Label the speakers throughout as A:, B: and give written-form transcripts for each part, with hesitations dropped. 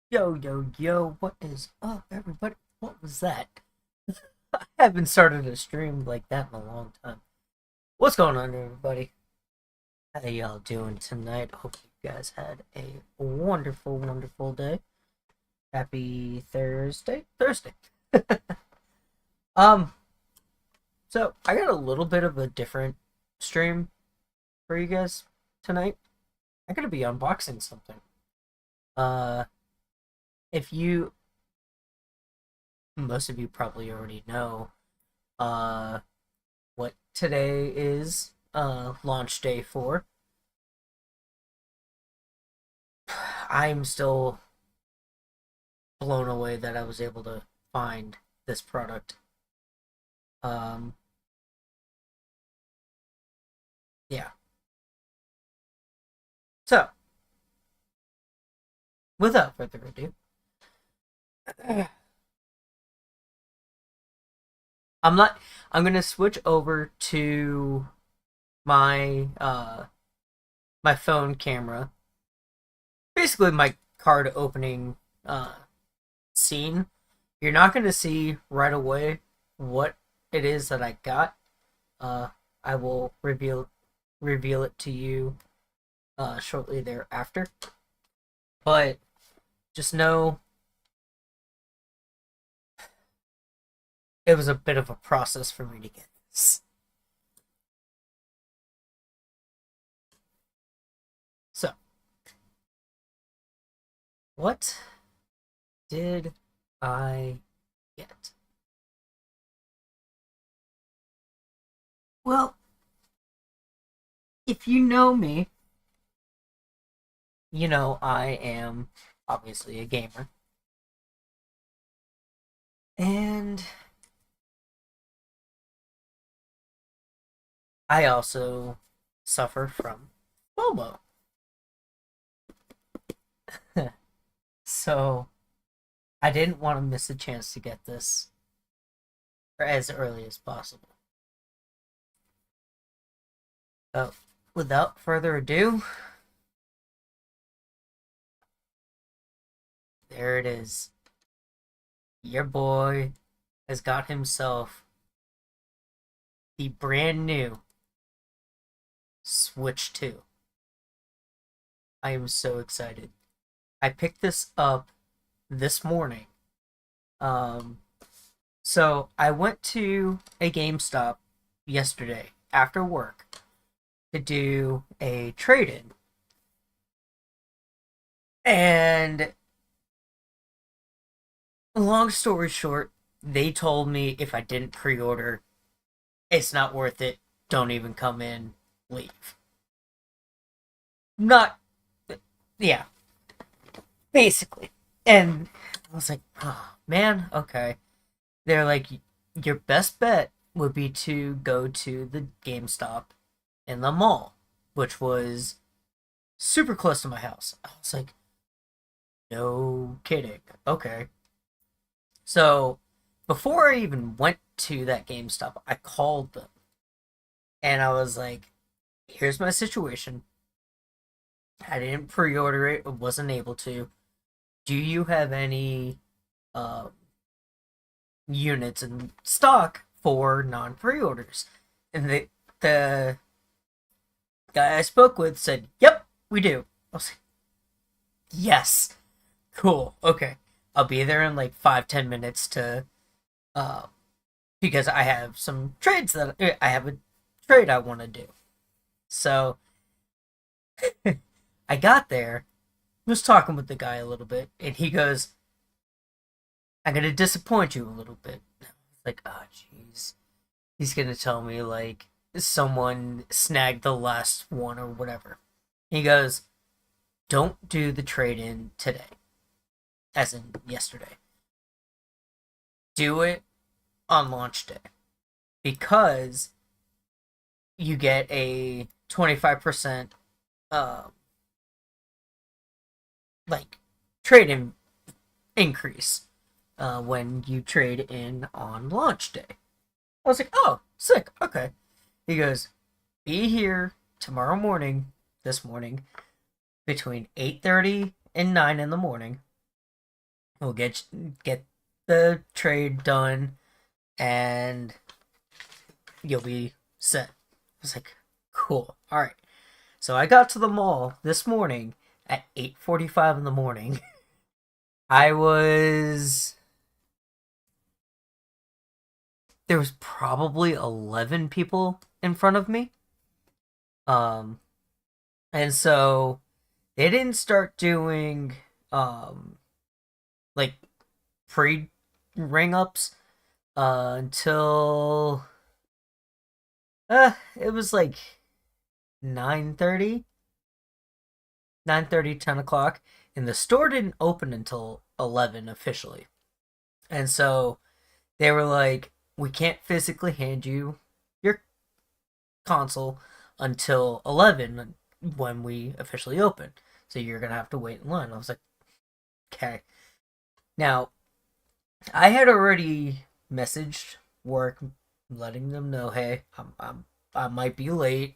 A: Yo, yo, yo, what is up, everybody? What was that? I haven't started a stream like that in a long time. What's going on, everybody? How y'all doing tonight? Hope you guys had a wonderful, wonderful day. Happy Thursday? Thursday. Um, so I got a little bit of a different stream for you guys tonight. I'm gonna be unboxing something. Uh, if you, most of you probably already know, uh, what today is launch day for. I'm still blown away that I was able to find this product. Um, yeah. So, without further ado, I'm not. I'm gonna switch over to my my phone camera. Basically, my card opening scene. You're not gonna see right away what it is that I got. Uh, I will reveal it to you shortly thereafter. But just know it was a bit of a process for me to get this. So, what did I get? Well, if you know me, you know I am obviously a gamer. And I also suffer from FOMO. So I didn't want to miss a chance to get this as early as possible. So, without further ado, there it is. Your boy has got himself the brand new Switch 2. I am so excited. I picked this up this morning. Um, so I went to a GameStop yesterday after work to do a trade in. And long story short, they told me if I didn't pre order, it's not worth it. Don't even come in, leave. Not, yeah, basically. And I was like, oh, man, okay. They're like, your best bet would be to go to the GameStop in the mall, which was super close to my house. I was like, no kidding. Okay. So before I even went to that GameStop, I called them and I was like, here's my situation. I didn't pre order it, wasn't able to. Do you have any uh, units in stock for non pre orders? And the guy I spoke with said, yep, we do. I was like, yes, cool, okay. I'll be there in like 5-10 minutes to uh, because I have some trades that I have a trade I want to do. So I got there, was talking with the guy a little bit, and he goes, "I'm gonna disappoint you a little bit." I was like, oh jeez, he's gonna tell me like someone snagged the last one or whatever. He goes, "Don't do the trade in today, as in yesterday. Do it on launch day because you get a 25% uh, like trade in increase when you trade in on launch day." I was like, oh, sick, okay. He goes, be here tomorrow morning, this morning, between 8:30 and 9 in the morning. We'll get the trade done, and you'll be set. I was like, cool. All right. So I got to the mall this morning at 8:45 in the morning. I was There was probably 11 people in front of me. Um and so they didn't start doing um like pre ring ups until it was like 9:30, 9:30, 10 o'clock, and the store didn't open until 11 officially. And so they were like, we can't physically hand you your console until 11 when we officially open. So you're going to have to wait in line. I was like, okay. Now, I had already messaged work letting them know, hey, I might be late.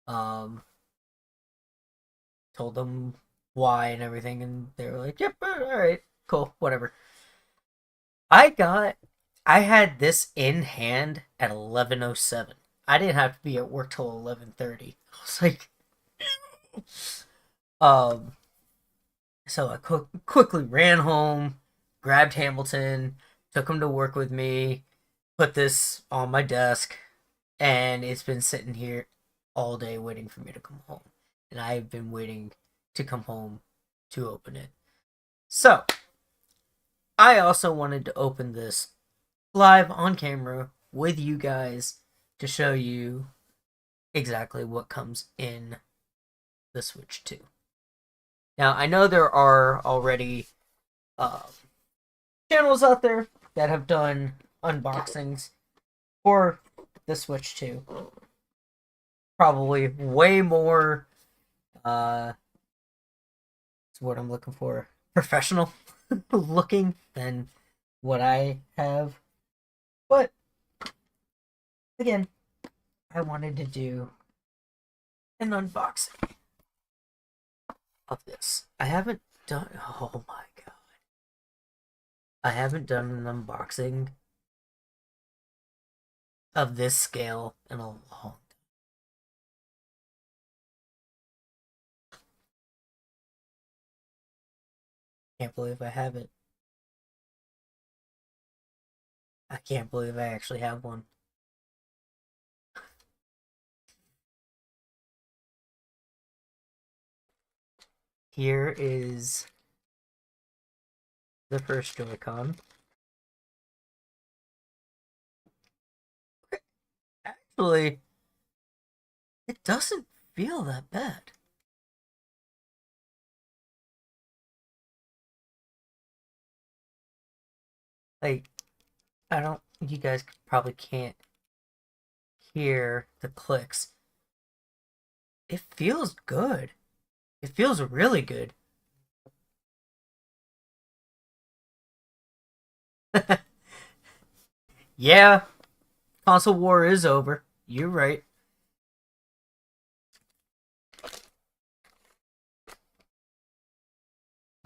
A: Um, Told them why and everything, and they were like, yep, all right, cool, whatever. I got, I had this in hand at 11:07. I didn't have to be at work till 11:30. I was like, um, so I quickly ran home, grabbed Hamilton, took him to work with me, put this on my desk, and it's been sitting here all day waiting for me to come home. And I've been waiting to come home to open it. So, I also wanted to open this live on camera with you guys to show you exactly what comes in the Switch 2. Now, I know there are already uh, channels out there that have done unboxings for the Switch 2. Probably way more, uh, that's what I'm looking for, professional looking than what I have. But, again, I wanted to do an unboxing of this. I haven't done. Oh my god. I haven't done an unboxing of this scale in a long time. Can't believe I have it. I can't believe I actually have one. Here is the first Joy-Con. Actually, it doesn't feel that bad. Like, I don't. You guys probably can't hear the clicks. It feels good. It feels really good. Yeah, console war is over. You're right.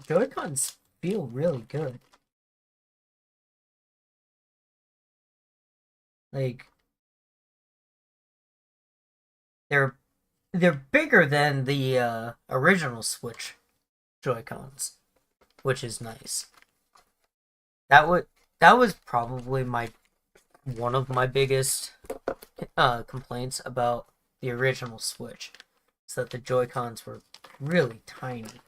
A: Joy-Cons feel really good. Like they're they're bigger than the original Switch Joy-Cons, which is nice. That would that was probably my one of my biggest complaints about the original Switch, is that the Joy-Cons were really tiny.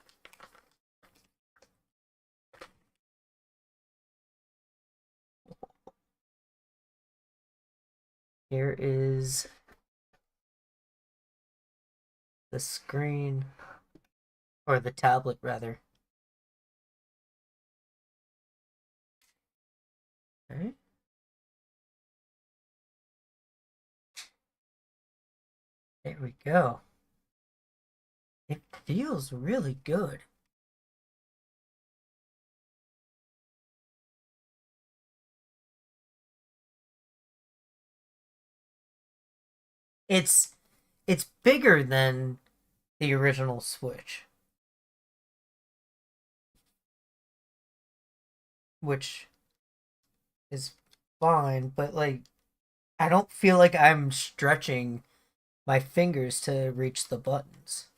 A: Here is the screen, or the tablet rather. Okay. There we go. It feels really good. It's it's bigger than the original Switch. which is fine, but like I don't feel like I'm stretching my fingers to reach the buttons.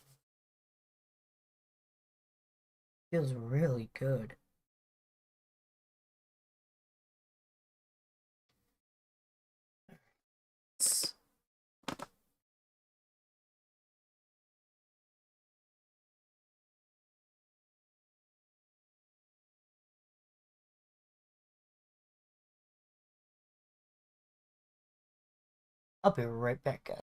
A: Feels really good. I'll be right back, guys.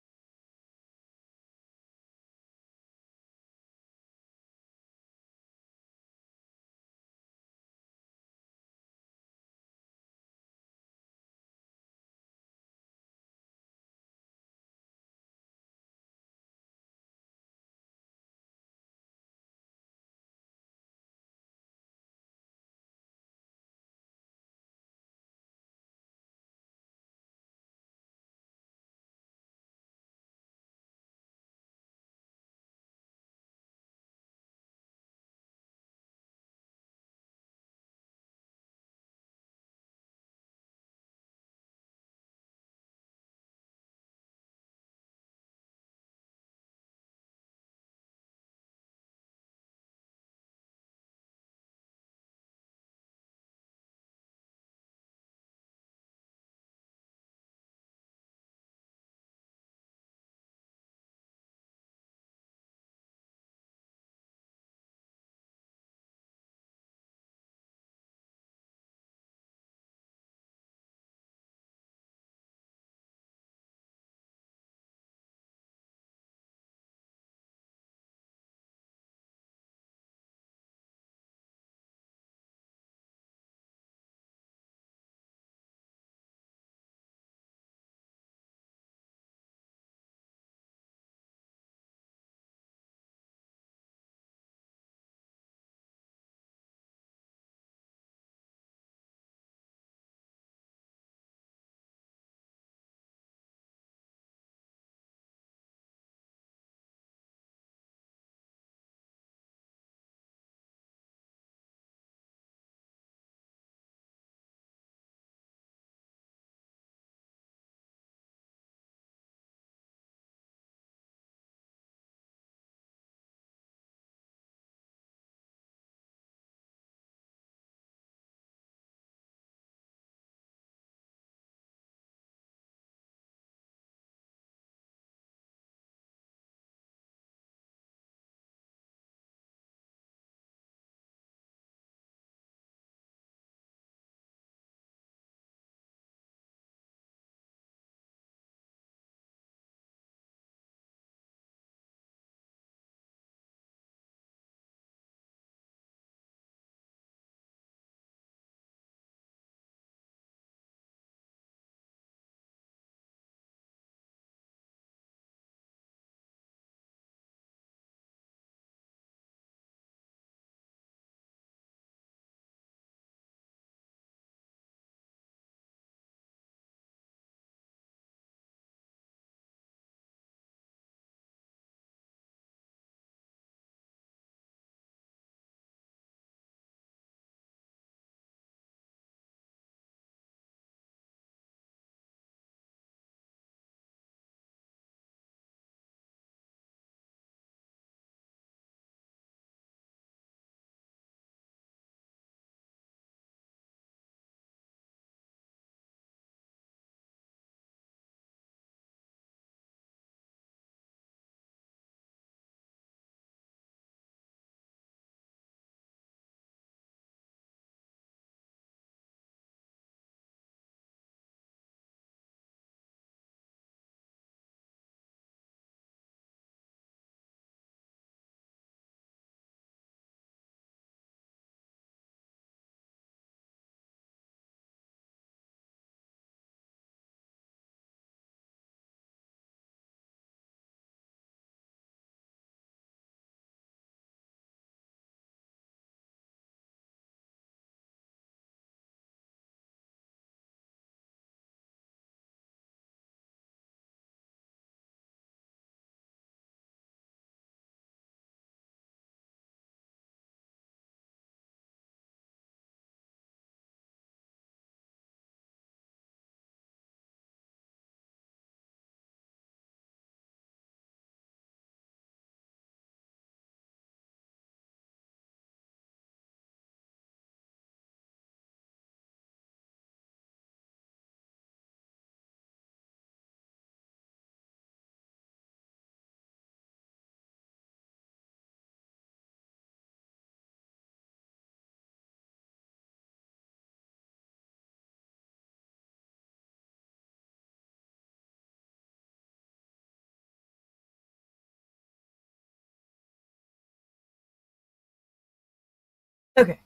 A: Okay.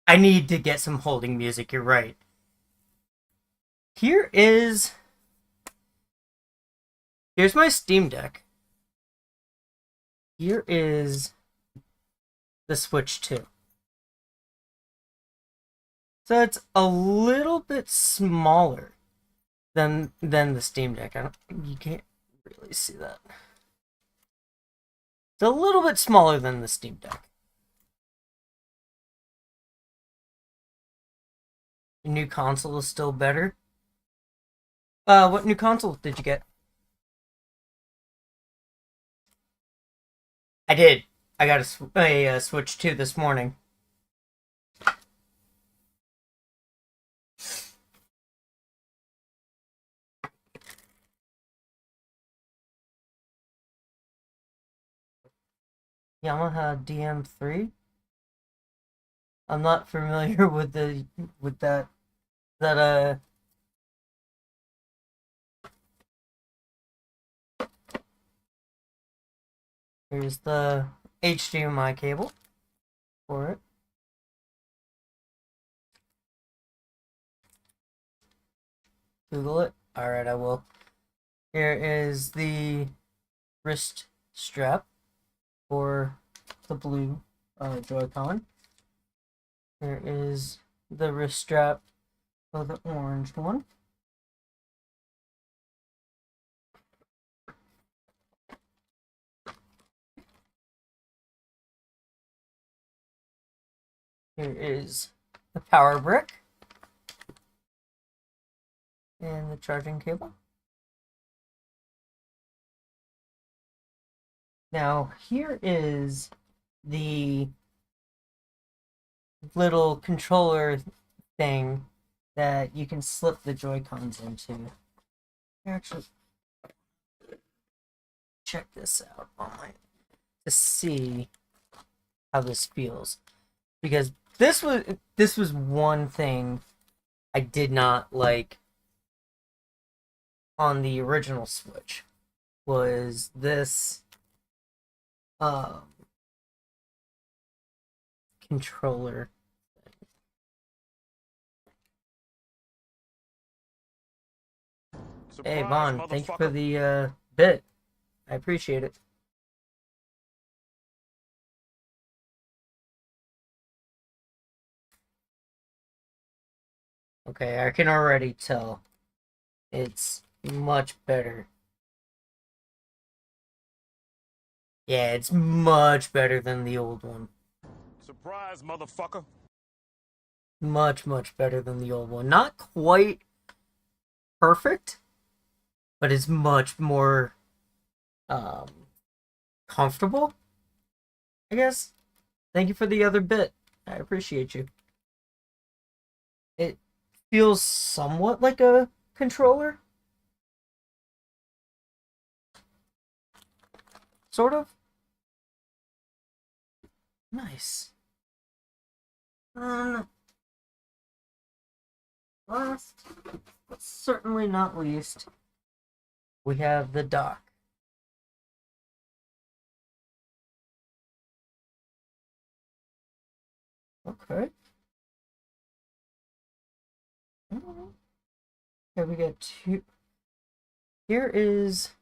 A: I need to get some holding music, you're right. Here is... Here's my Steam Deck. Here is the Switch 2. So it's a little bit smaller than the Steam Deck. You can't really see that. It's a little bit smaller than the Steam Deck. Your new console is still better. What new console did you get? I did. I got a Switch 2 this morning. Yamaha DM3. I'm not familiar with that. Here's the HDMI cable for it. Google it. Alright, I will. Here is the wrist strap for the blue Joy-Con. Here is the wrist strap for the orange one. Here is the power brick and the charging cable. Now, here is the little controller thing that you can slip the Joy-Cons into. Actually, check this out to see how this feels, because this was one thing I did not like on the original Switch, was this controller. Surprise, hey Vaughn, thank you for the bit. I appreciate it. Okay, I can already tell it's much better. Yeah, it's much better than the old one.
B: Surprise, motherfucker.
A: Much, much better than the old one. Not quite perfect, but it's much more um comfortable, I guess. Thank you for the other bit. I appreciate you. It feels somewhat like a controller. Sort of. Nice. Last, but certainly not least, we have the dock. Okay. Okay, we got two. Here is.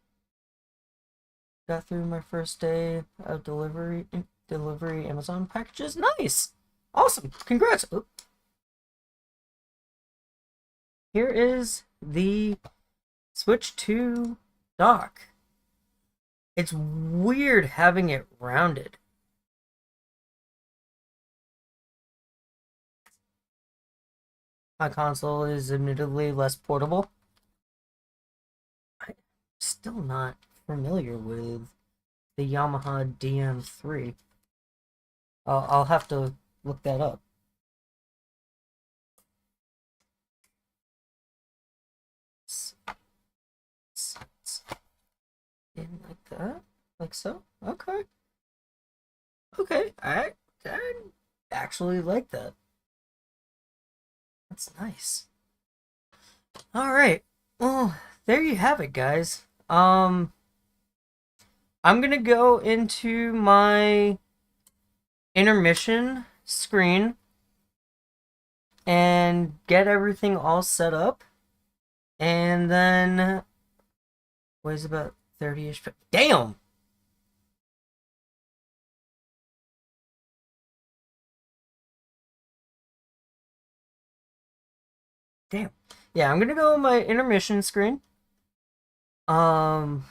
A: Got through my first day of delivery Amazon packages. Nice! Awesome! Congrats! Oh. Here is the Switch 2 dock. It's weird having it rounded. My console is admittedly less portable. I'm still not familiar with the Yamaha DM3. I'll have to look that up. In like that? Like so? Okay. Okay, I actually like that. That's nice. All right. Well, there you have it, guys. I'm gonna go into my intermission screen and get everything all set up, and then was about 30ish. Damn. Damn. Yeah, I'm gonna go on my intermission screen. Um.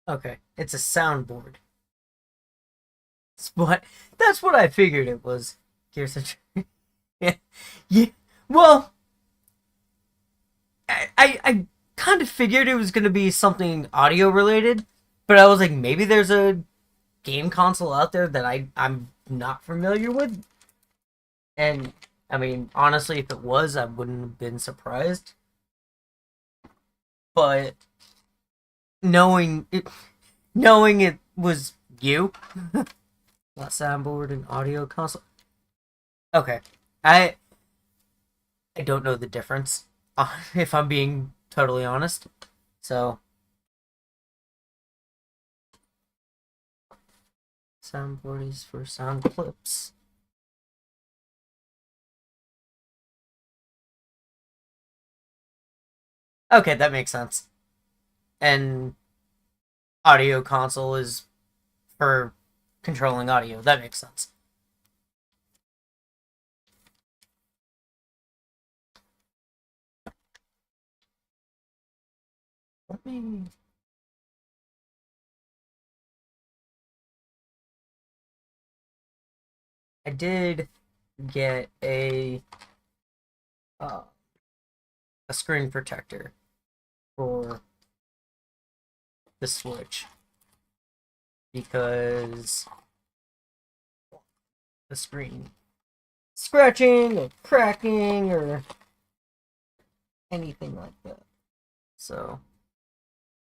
A: Okay, it's a soundboard. What? That's what I figured it was. Gears of yeah, yeah. Well, I kind of figured it was gonna be something audio related, but I was like, maybe there's a game console out there that I'm not familiar with. And I mean, honestly, if it was, I wouldn't have been surprised. But knowing it was you, not soundboard and audio console. Okay, I I don't know the difference, if I'm being totally honest. So soundboard is for sound clips. Okay, that makes sense. And audio console is for controlling audio. That makes sense. Let me. I did get uh, a screen protector for the Switch because the screen scratching or cracking or anything like that. So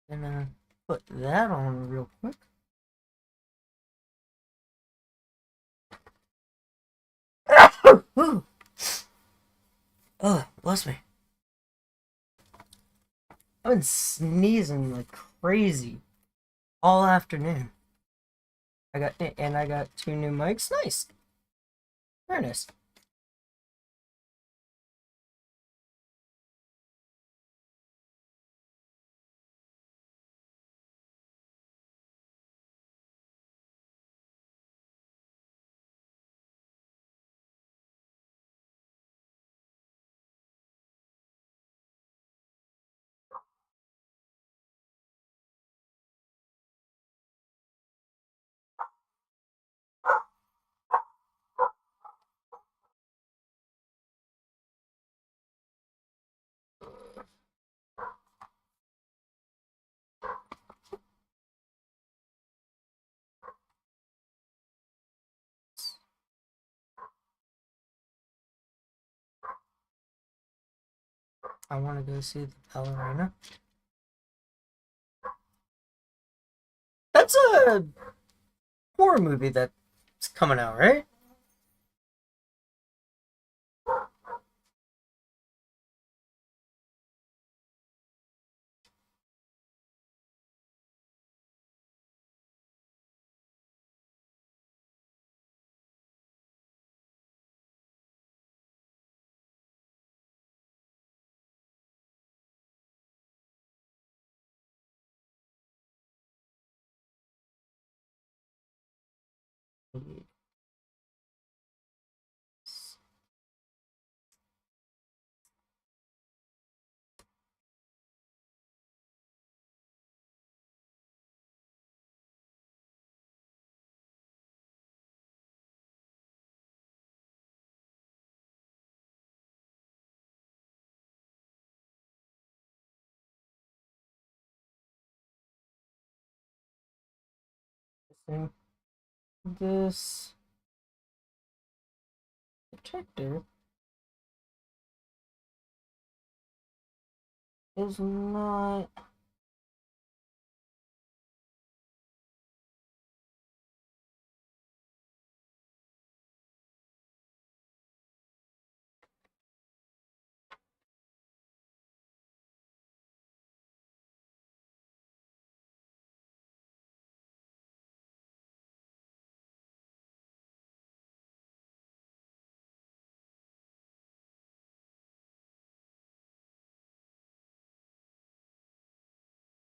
A: I'm gonna put that on real quick. Oh, bless me. I've been sneezing like crazy all afternoon. I got two new mics. Nice. Very nice. I want to go see the ballerina. That's a horror movie that's coming out, right? This protector is not...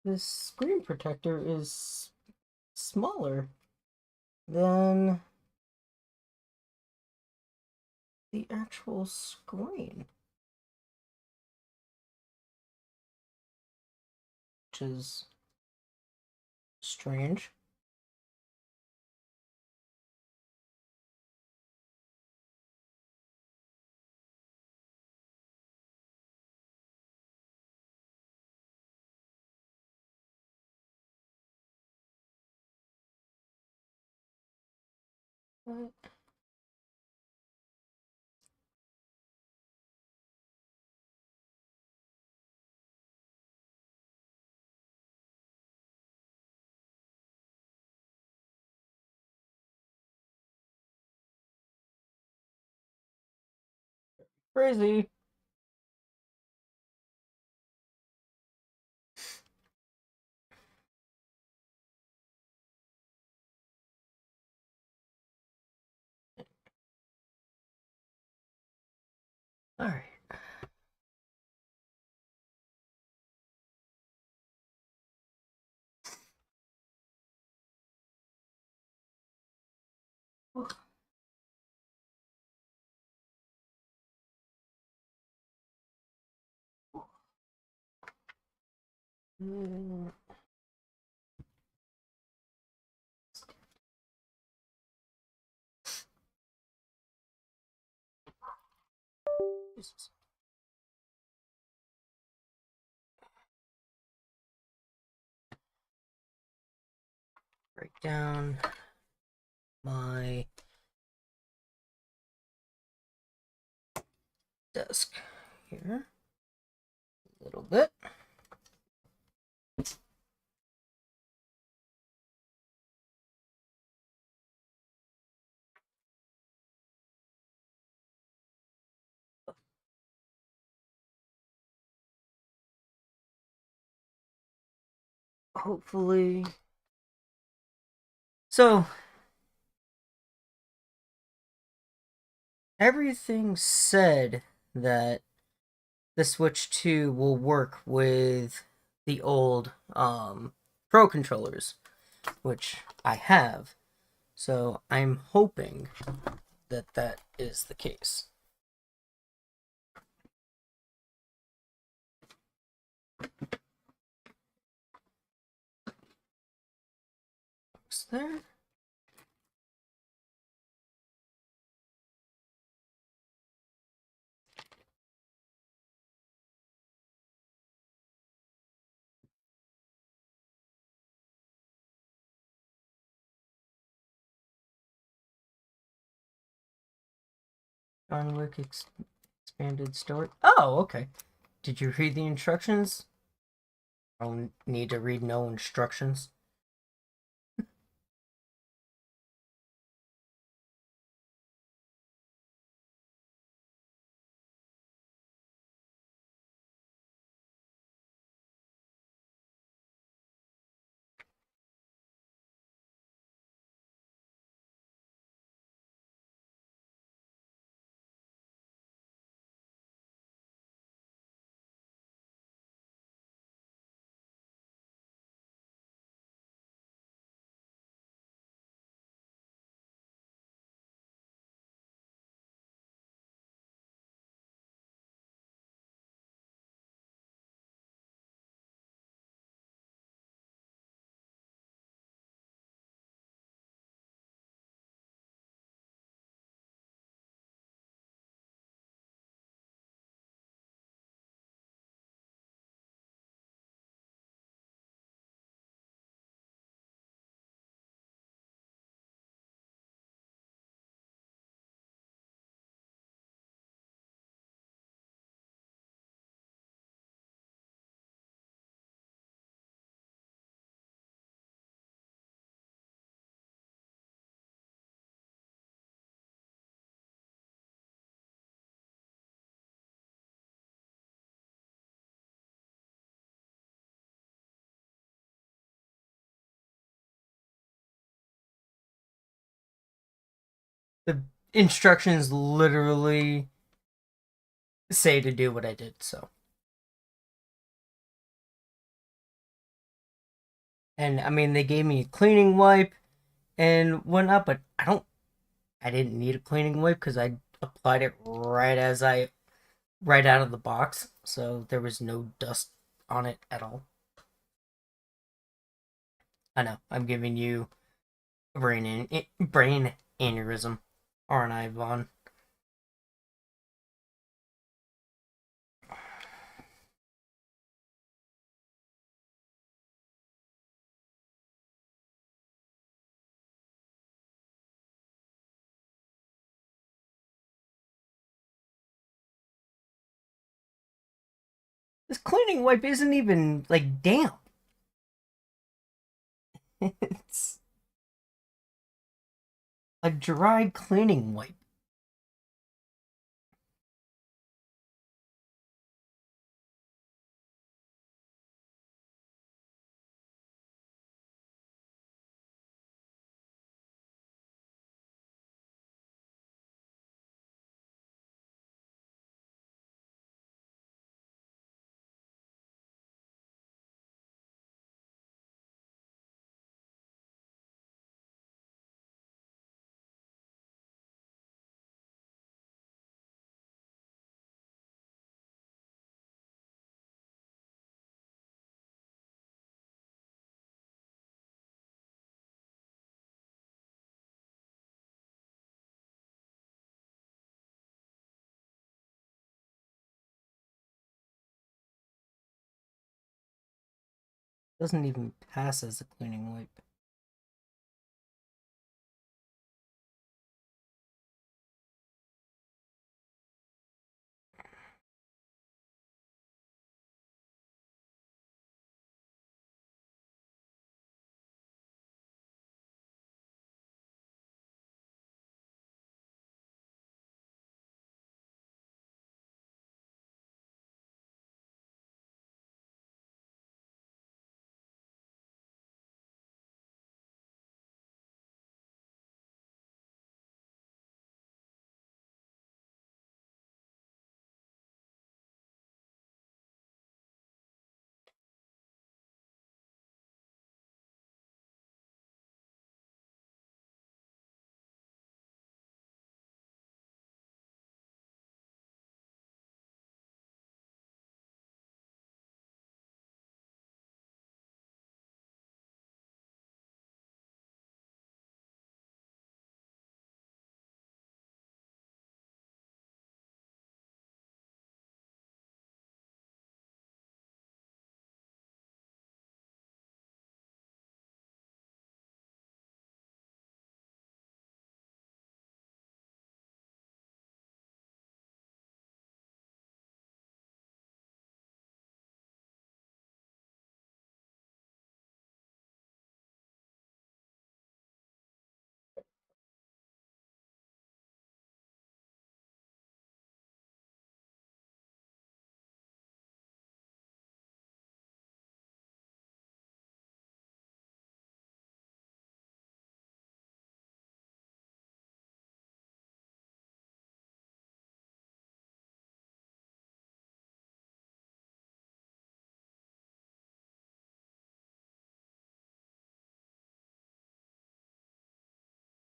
A: This screen protector is smaller than the actual screen, which is strange. But crazy. All right. Jesus. Break down my desk here a little bit. Hopefully. So, everything said that the Switch 2 will work with the old Pro controllers, which I have. So, I'm hoping that that is the case. Is there? John Wick expanded story. Oh, okay. Did you read the instructions? I don't need to read no instructions. The instructions literally say to do what I did, so. And I mean, they gave me a cleaning wipe and whatnot, but I didn't need a cleaning wipe because I applied it right out of the box, so there was no dust on it at all. I know, I'm giving you a brain aneurysm, aren't I, Vaughn? This cleaning wipe isn't even like damp. It's a dry cleaning wipe. Doesn't even pass as a cleaning wipe.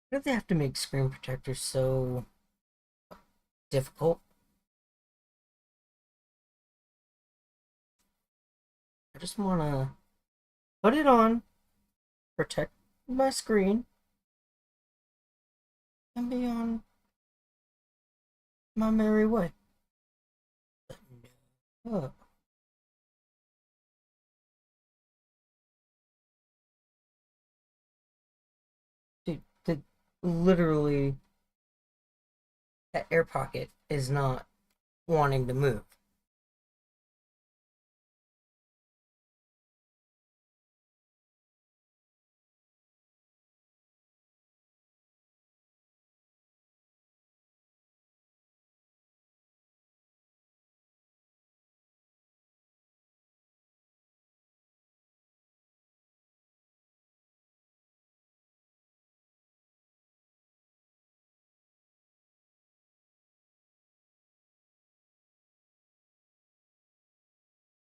A: Why do they have to make screen protectors so difficult? I just wanna put it on, protect my screen, and be on my merry way. But no. Dude, literally, that air pocket is not wanting to move.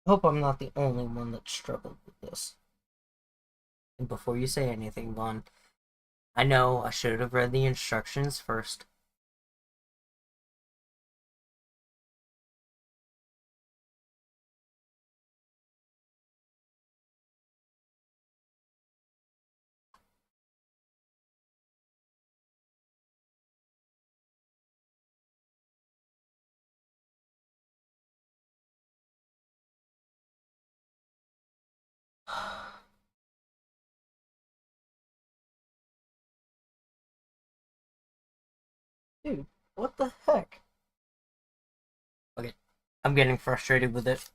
A: I hope I'm not the only one that struggled with this. And before you say anything, Vaughn, I know I should have read the instructions first. Dude, what the heck? Okay, I'm getting frustrated with it.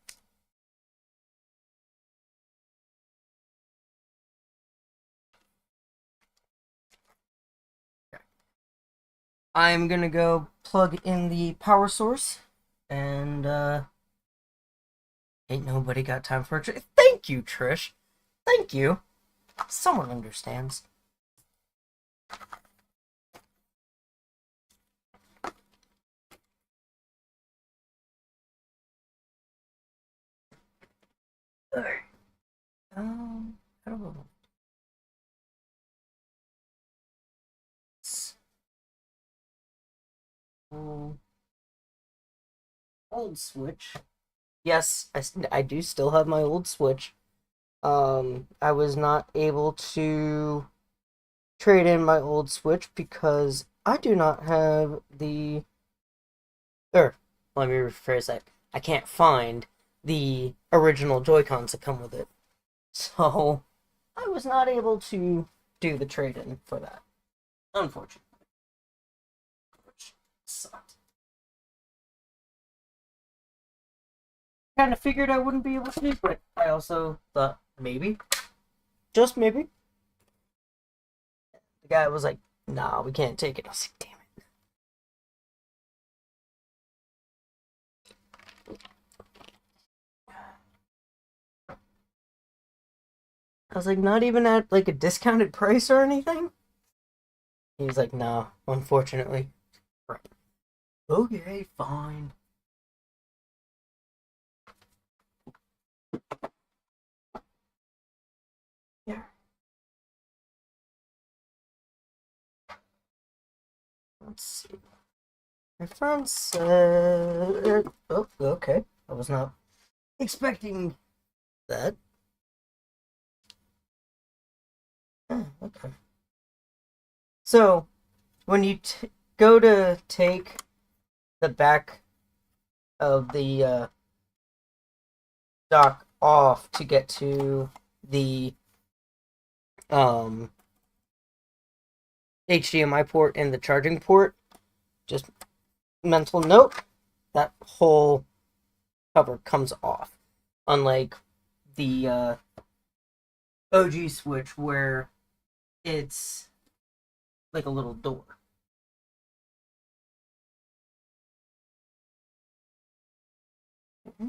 A: I'm gonna go plug in the power source, and ain't nobody got time for it. Thank you, Trish. Thank you. Someone understands. I don't know. Um, Old Switch. Yes, I do still have my old Switch. I was not able to trade in my old Switch because I do not have the. Or, let me rephrase that. I can't find the original Joy-Cons that come with it. So, I was not able to do the trade in for that. Unfortunately. Which sucked. Kind of figured I wouldn't be able to, but I also thought maybe, just maybe, the guy was like, "Nah, we can't take it." I was like, "Damn it!" I was like, "Not even at like a discounted price or anything." He was like, "No, unfortunately." Right. Okay, fine. Yeah. Let's see. My friend said, "Oh, okay." I was not expecting that. Okay. So when you go to take the back of the dock off to get to the um, HDMI port and the charging port, just mental note, that whole cover comes off. Unlike the OG switch where it's like a little door. Mm-hmm.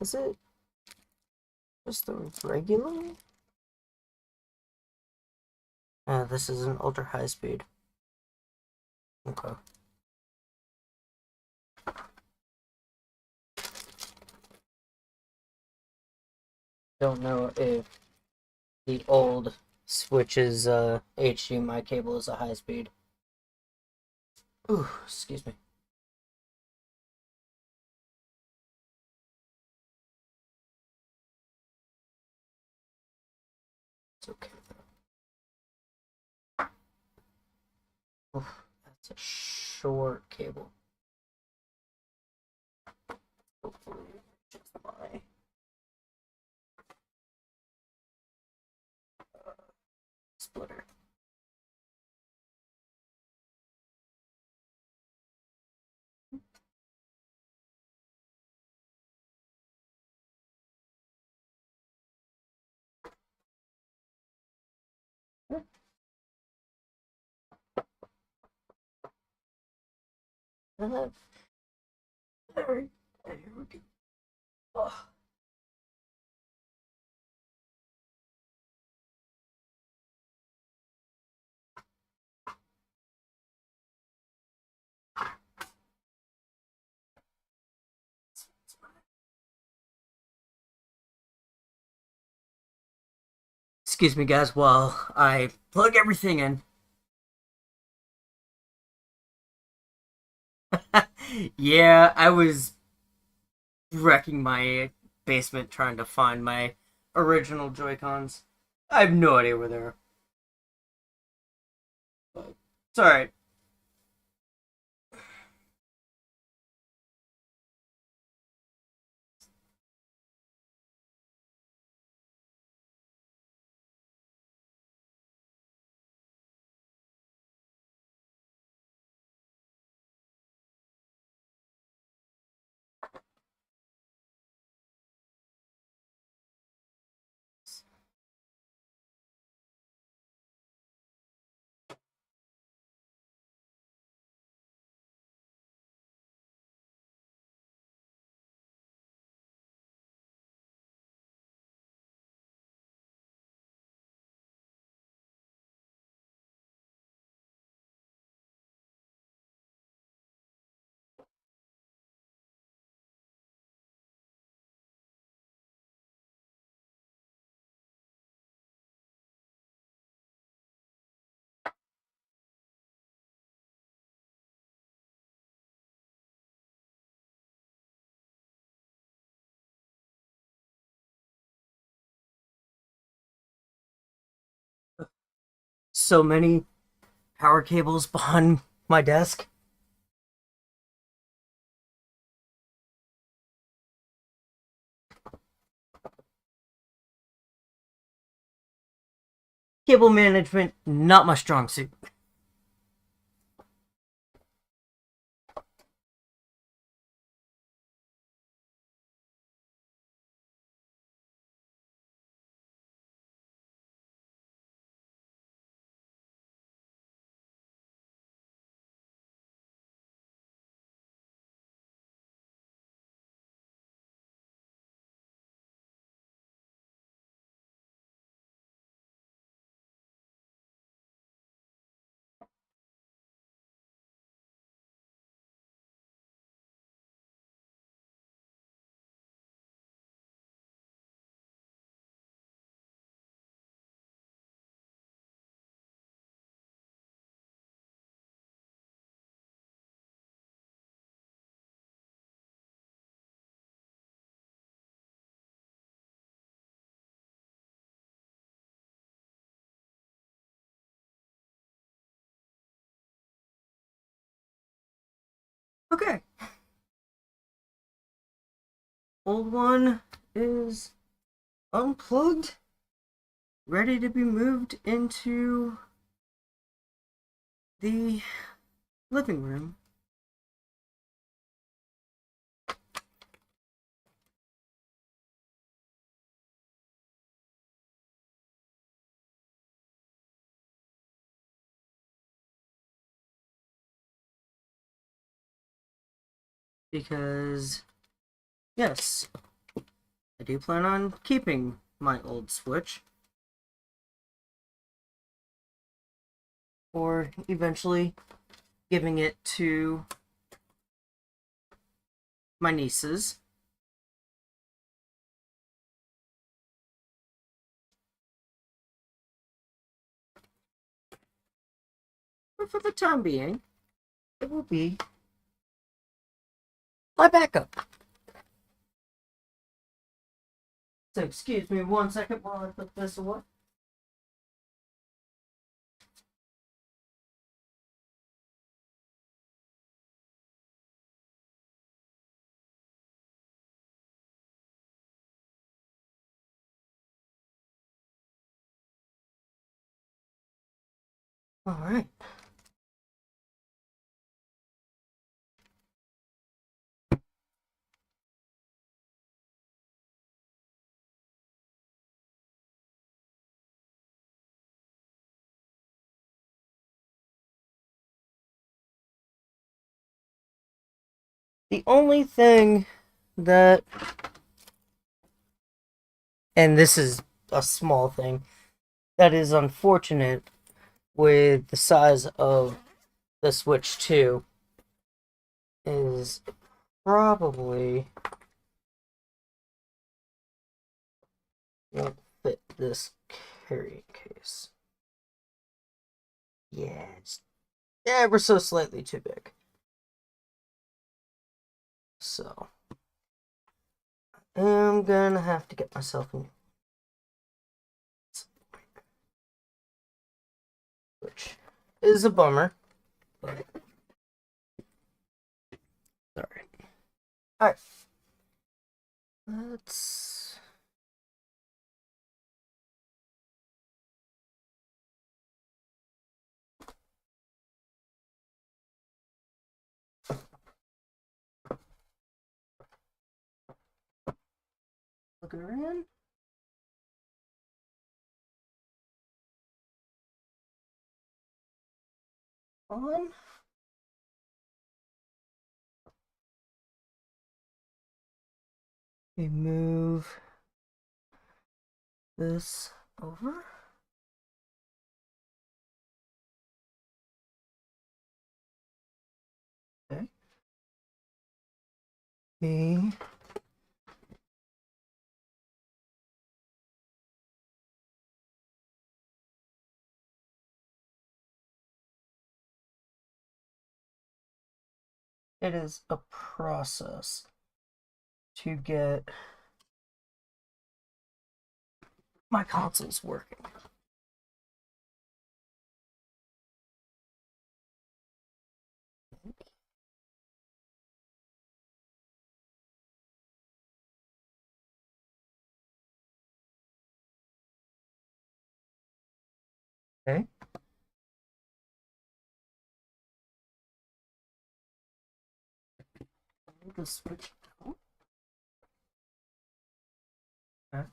A: Is it just the regular? This is an ultra high speed. Okay. Don't know if the old Switch's HDMI cable is a high speed. Ooh, excuse me. It's okay though. Oof, that's a short cable. Hopefully, just my splitter. There we go. Oh. Excuse me, guys, while I plug everything in. Yeah, I was wrecking my basement trying to find my original Joy-Cons. I have no idea where they are. But it's alright. So many power cables behind my desk. Cable management, not my strong suit. Okay. Old one is unplugged, ready to be moved into the living room. Because, yes, I do plan on keeping my old Switch. Or eventually giving it to my nieces. But for the time being, it will be my backup. So excuse me 1 second while I put this away. Alright. The only thing that, and this is a small thing, that is unfortunate with the size of the Switch 2 is probably won't fit this carrying case. Yeah, it's ever so slightly too big. So, I'm gonna have to get myself in. Which is a bummer. But, sorry. Alright. Let's. Look around. On. We move this over. Okay. B. It is a process to get my consoles working. Okay. The switch. Okay.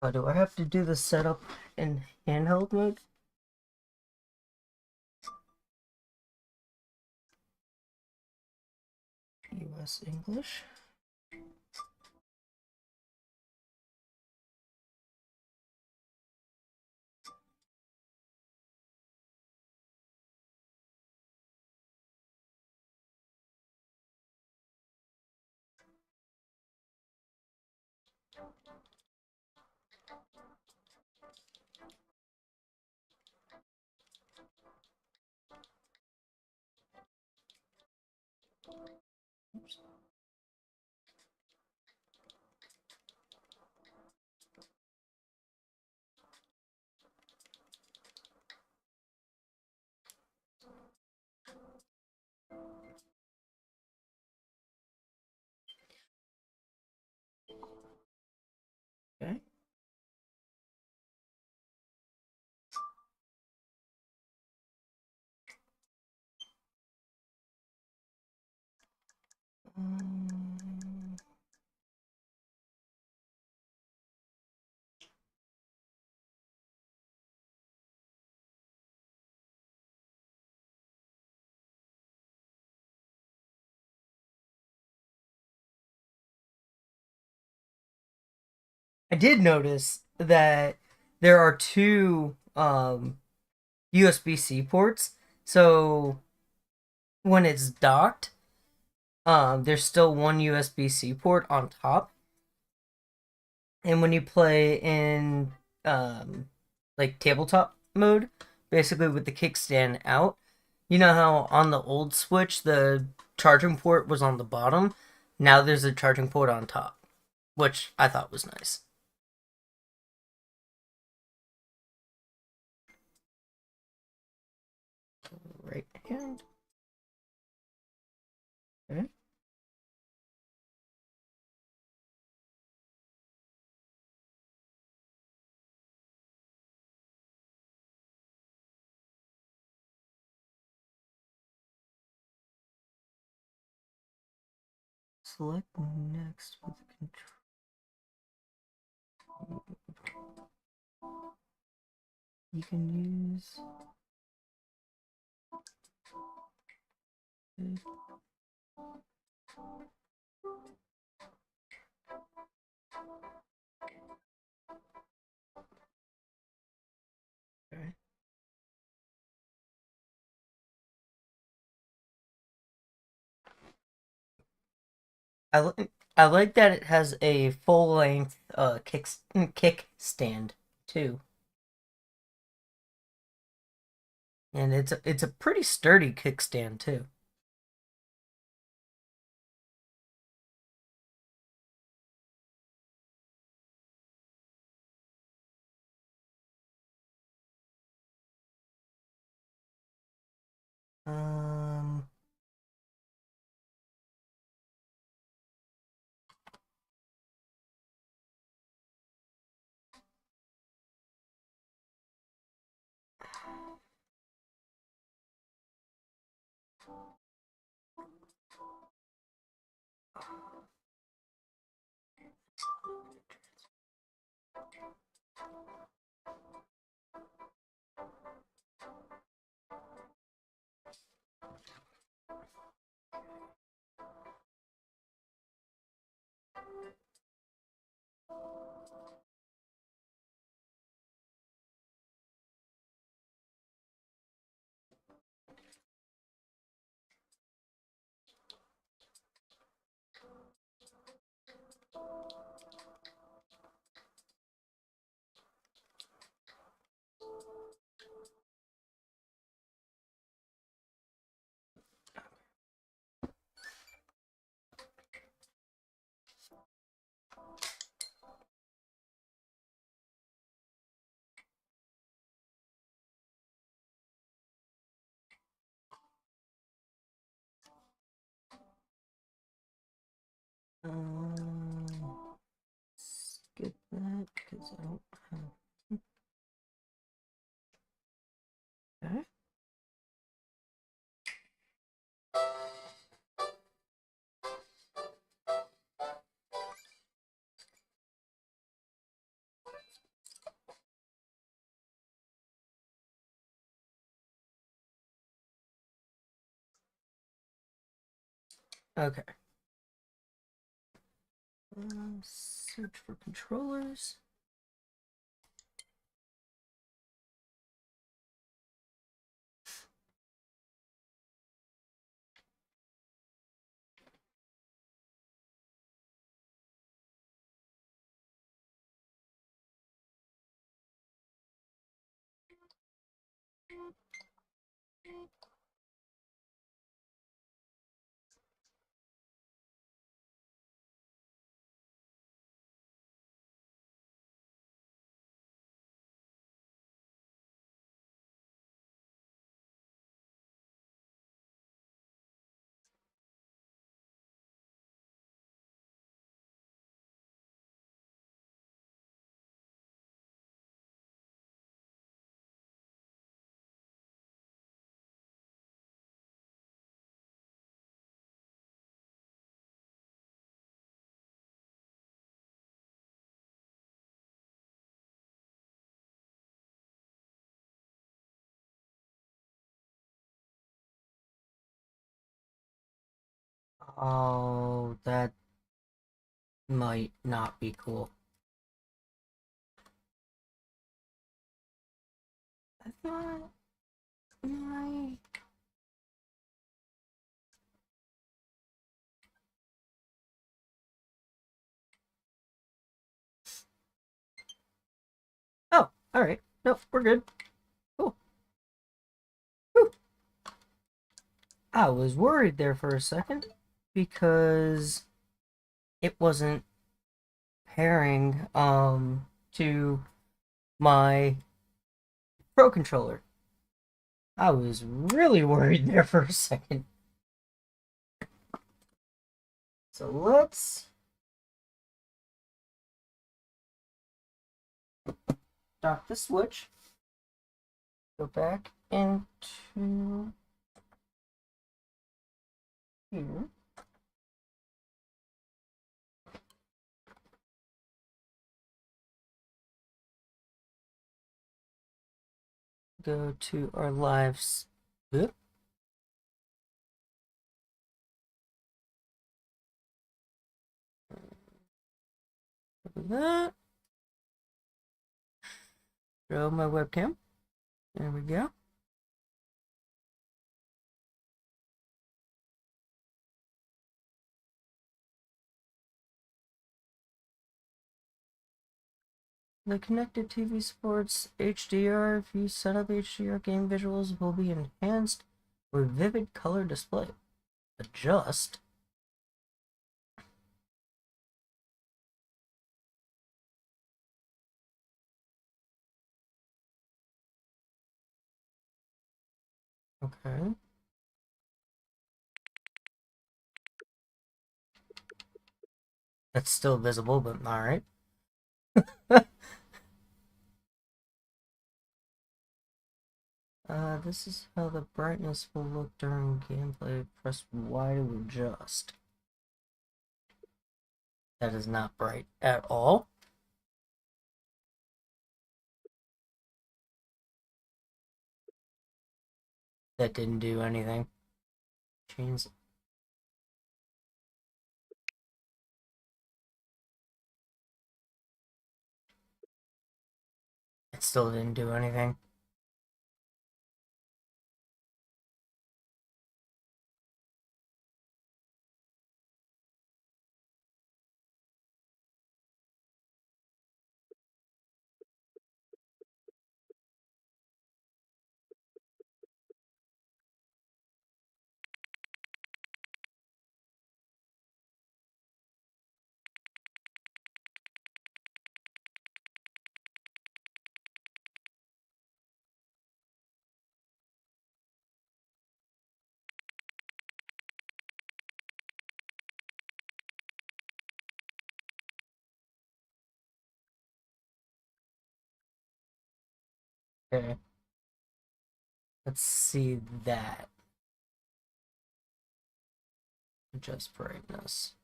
A: Oh, do I have to do the setup in handheld mode? US English. Oops. Okay. Um, I did notice that there are two USB-C ports. So when it's docked, there's still one USB-C port on top. And when you play in like tabletop mode, basically with the kickstand out, you know how on the old Switch the charging port was on the bottom? Now there's a charging port on top, which I thought was nice. Right hand. Okay. Select next with the control. You can use. Okay. I I like that it has a full length kick stand too, and it's a pretty sturdy kickstand too. Um. Skip that because I don't have. Okay. Okay. Search for controllers. Oh, that might not be cool. I thought my. Oh, all right. Nope, we're good. Cool. Whew. I was worried there for a second because it wasn't pairing to my Pro controller. I was really worried there for a second. So let's dock the switch. Go back into here. Go to our lives. Oop. Look at that. Show my webcam. There we go. The connected TV supports HDR. If you set up HDR, game visuals will be enhanced with vivid color display. Adjust. Okay. That's still visible, but alright. This is how the brightness will look during gameplay. Press Y to adjust. That is not bright at all. That didn't do anything. Change. It still didn't do anything. Okay. Let's see that. Adjust brightness.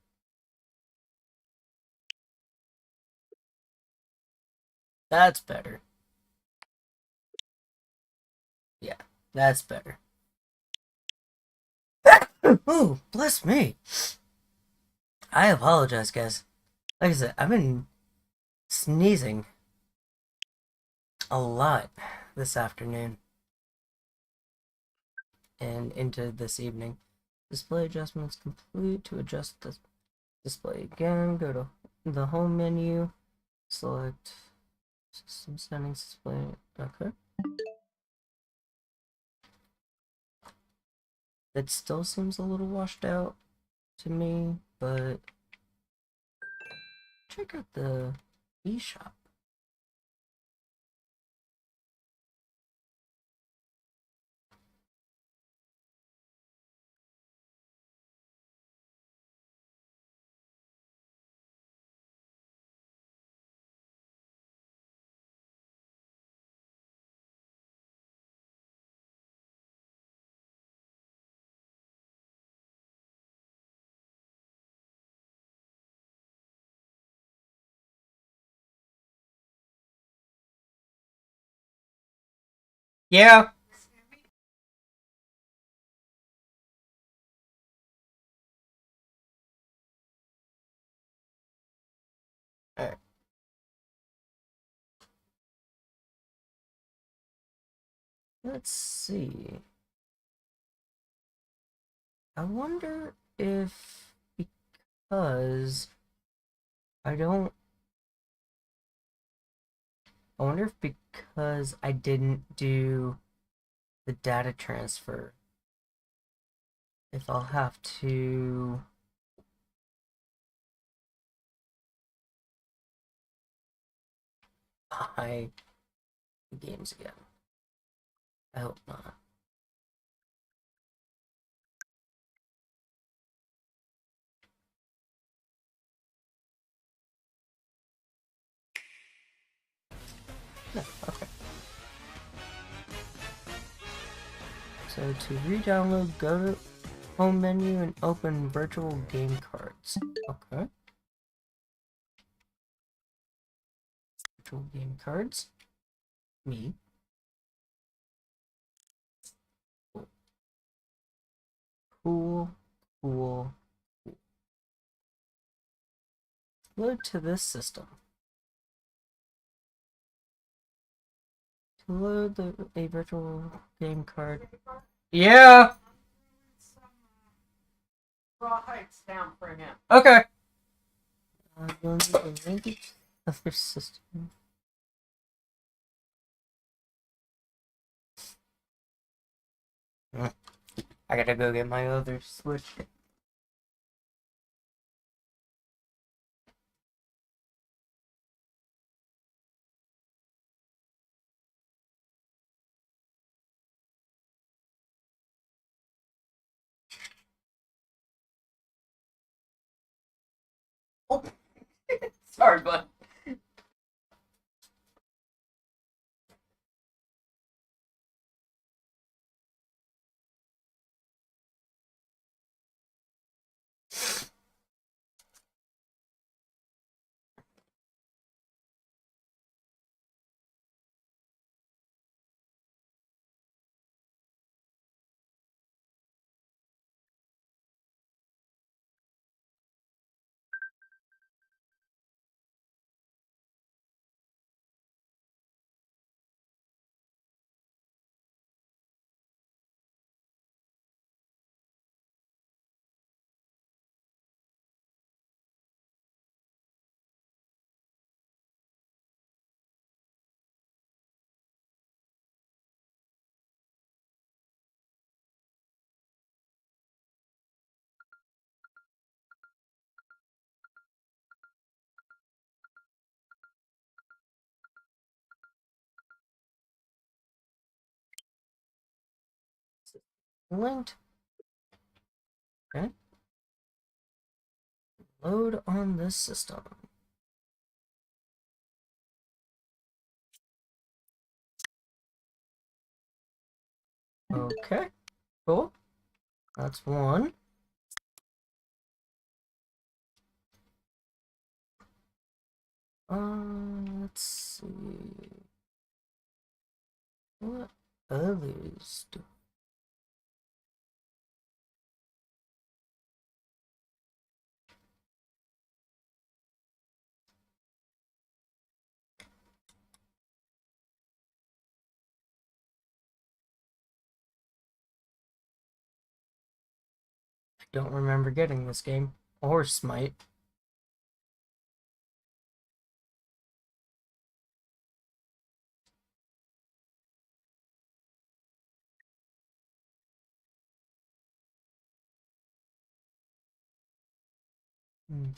A: That's better. Yeah, that's better. Oh, bless me. I apologize, guys. Like I said, I've been sneezing a lot this afternoon and into this evening. Display adjustments complete. To adjust the display again, go to the home menu, select system settings, display. Okay. It still seems a little washed out to me, but check out the eShop. Yeah. Alright. Let's see. I wonder if because I don't. I wonder if because I didn't do the data transfer, if I'll have to buy the games again. I hope not. No, okay. So to re-download, go to home menu and open virtual game cards. Okay. Virtual game cards. Me. Cool. Cool. Load to this system. To load a virtual game card. Yeah!
C: Raw heights down for him.
A: Okay. You'll need to link it to other system. I gotta go get my other Switch. Oh, sorry, bud. Linked. Okay. Load on this system. Okay. Cool. That's one. Let's see. What others do? I don't remember getting this game. Or Smite. Hmm.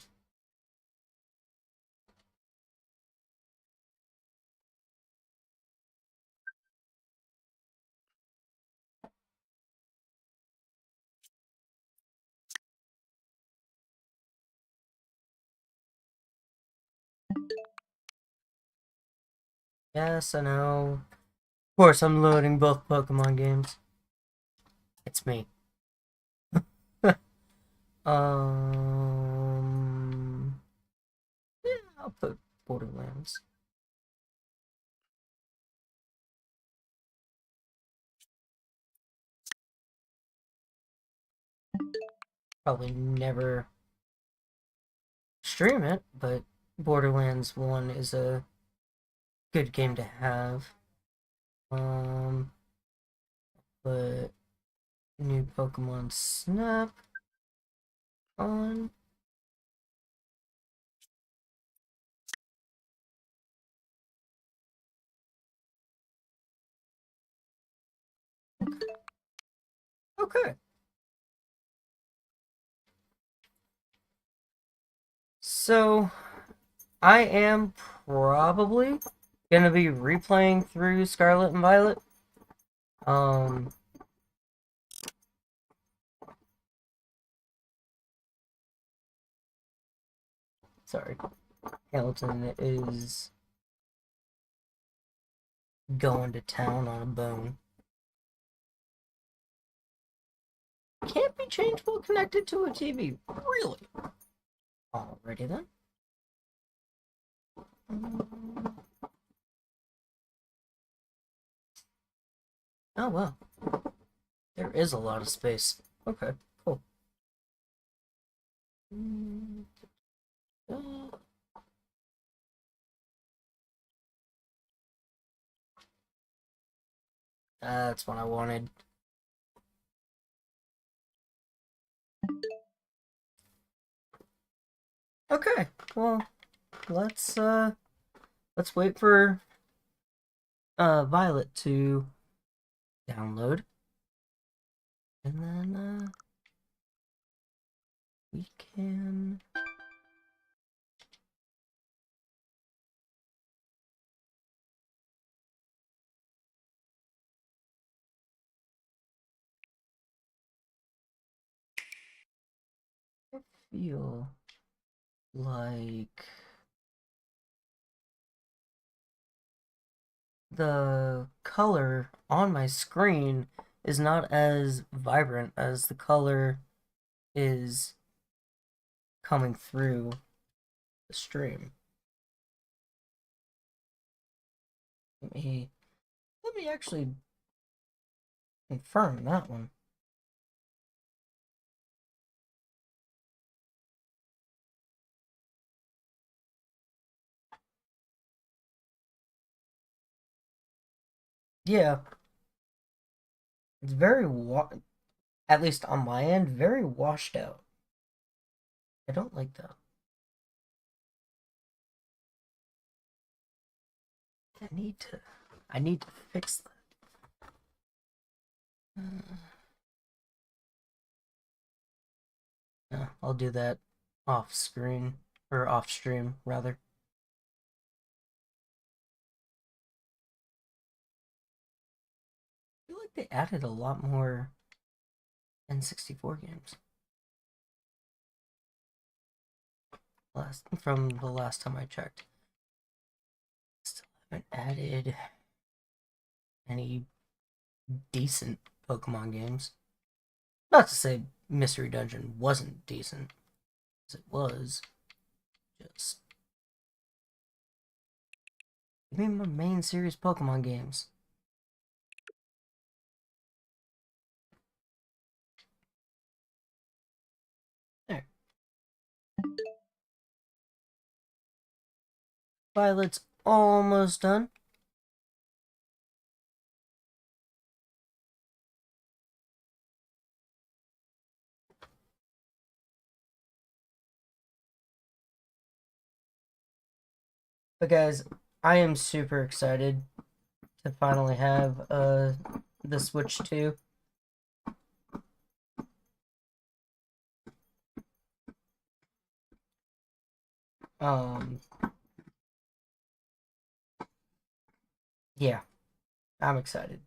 A: Yes, I know. Of course, I'm loading both Pokemon games. It's me. Yeah, I'll put Borderlands. Probably never stream it, but Borderlands 1 is a good game to have. Um, but new Pokemon Snap on. Okay. So, I am probably gonna be replaying through Scarlet and Violet. Um, sorry. Hamilton is going to town on a bone. Can't be changed while connected to a TV. Really? Alrighty then. Oh well. There is a lot of space. Okay, cool. That's what I wanted. Okay, well, let's wait for Violet to download. And then, we can... feel like the color on my screen is not as vibrant as the color is coming through the stream. Let me actually confirm that one. Yeah, it's very at least on my end, very washed out. I don't like that. I need to I need to fix that. Yeah, I'll do that off screen or off stream rather. I feel like they added a lot more N64 games from the last time I checked. Still haven't added any decent Pokemon games. Not to say Mystery Dungeon wasn't decent, as it was. Just give me my main series Pokemon games. There. Violet's almost done. But guys, I am super excited to finally have the Switch 2. Um yeah, I'm excited.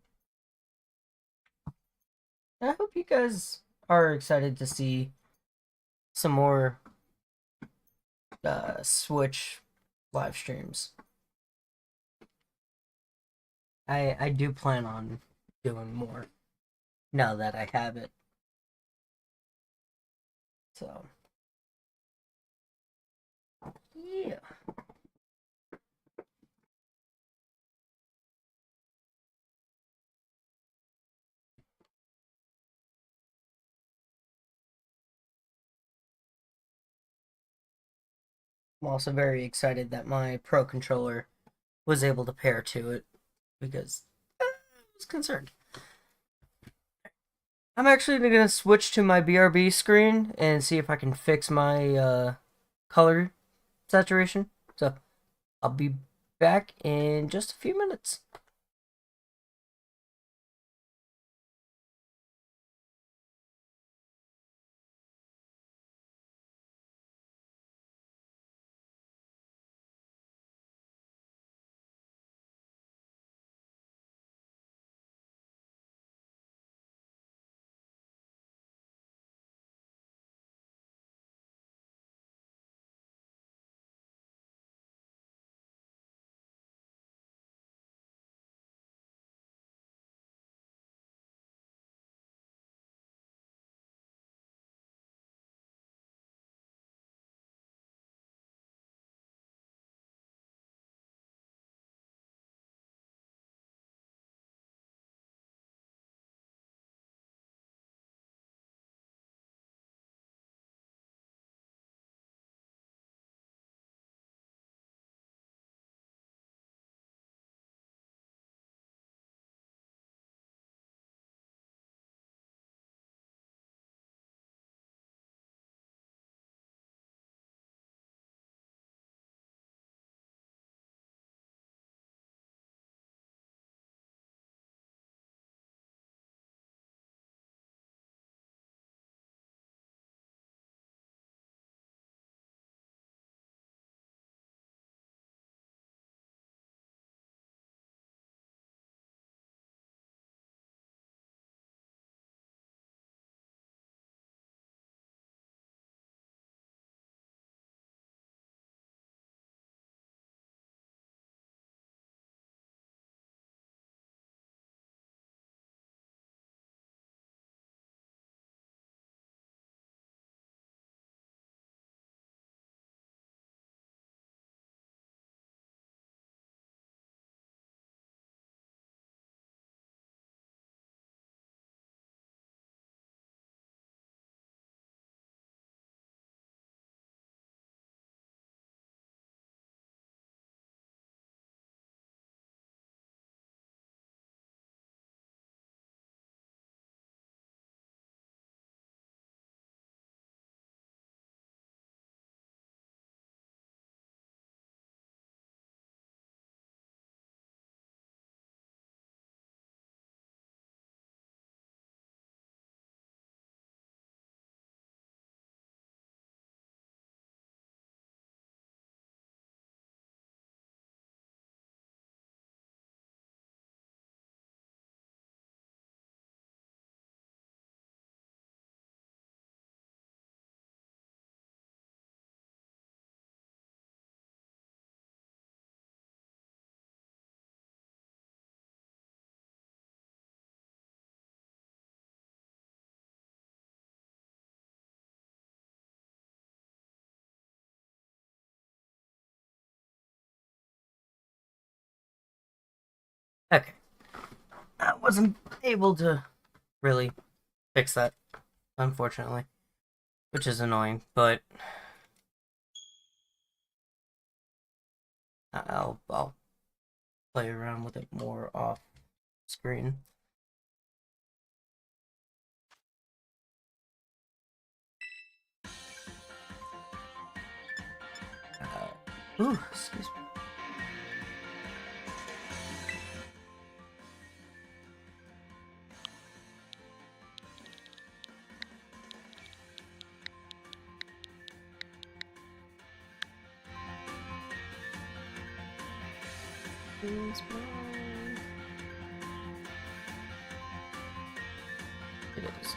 A: I hope you guys are excited to see some more Switch live streams. I do plan on doing more now that I have it. So yeah. I'm also very excited that my Pro controller was able to pair to it because I was concerned. I'm actually gonna switch to my BRB screen and see if I can fix my color saturation. So I'll be back in just a few minutes. Okay. I wasn't able to really fix that, unfortunately, which is annoying, but I'll play around with it more off screen. Excuse me. It is.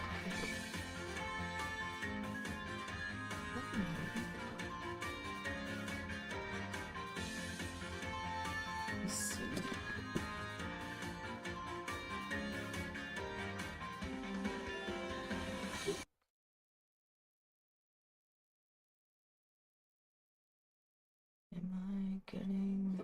A: Let's see. Am I getting...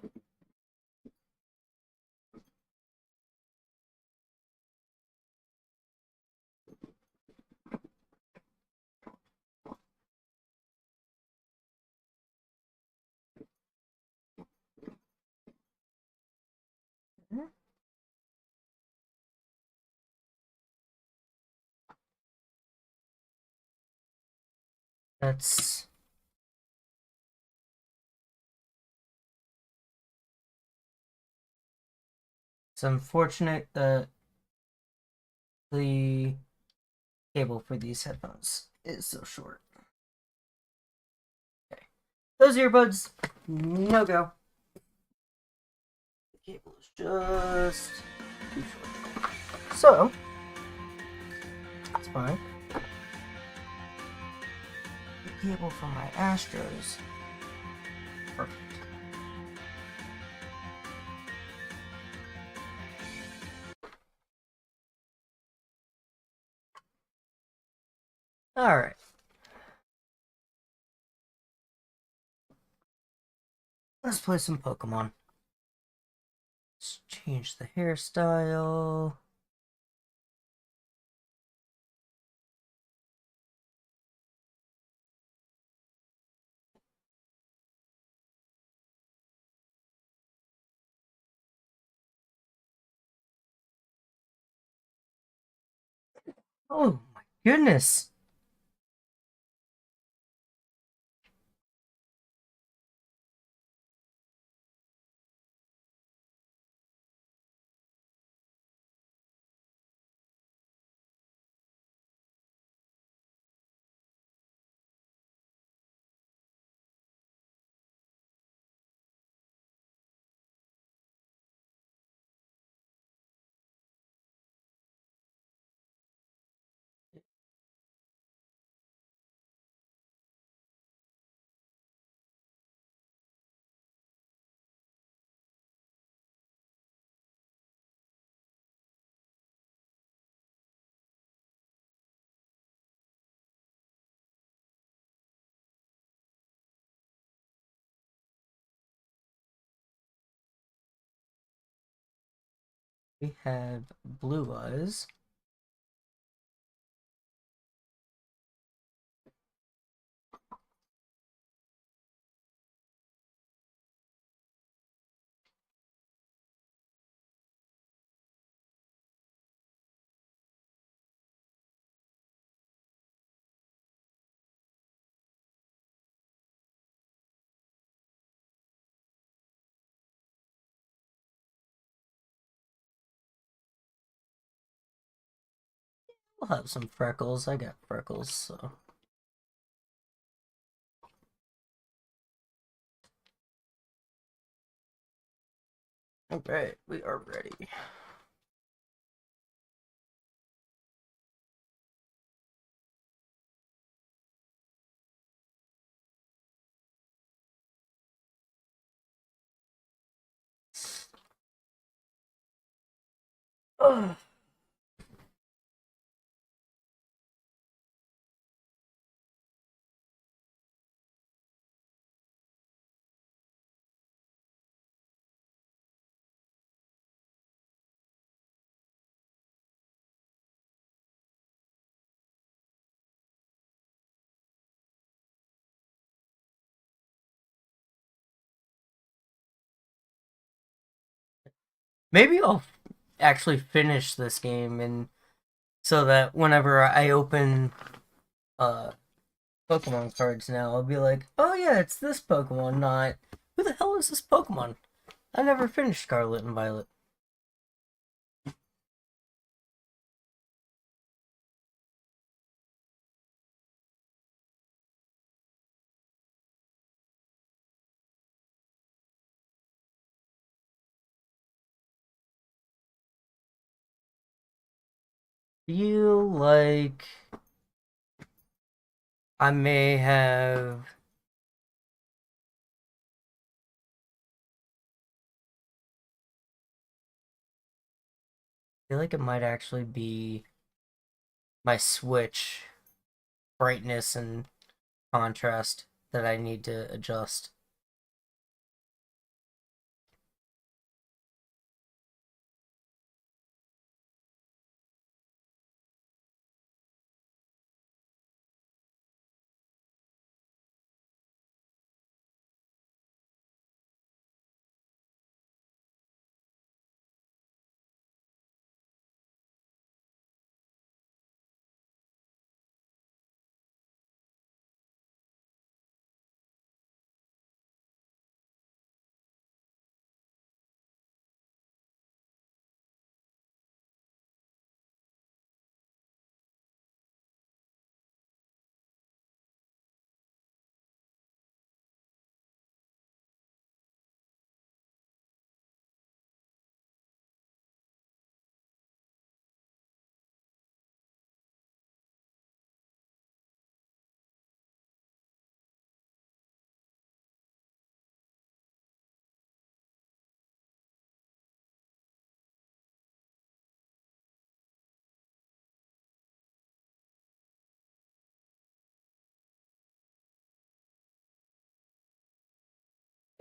A: That's... It's unfortunate that the cable for these headphones is so short. Okay. Those earbuds, no go. The cable is just too short. So, it's fine. The cable for my Astros, perfect. Alright. Let's play some Pokemon. Let's change the hairstyle. Oh my goodness. We have Blue Eyes. We'll have some freckles. I got freckles, so. Alright, we are ready. Ugh. Maybe I'll actually finish this game, and so that whenever I open uh Pokemon cards now, I'll be like, oh yeah, it's this Pokemon, not who the hell is this Pokemon? I never finished Scarlet and Violet. Feel like I may have. Feel like it might actually be my Switch brightness and contrast that I need to adjust.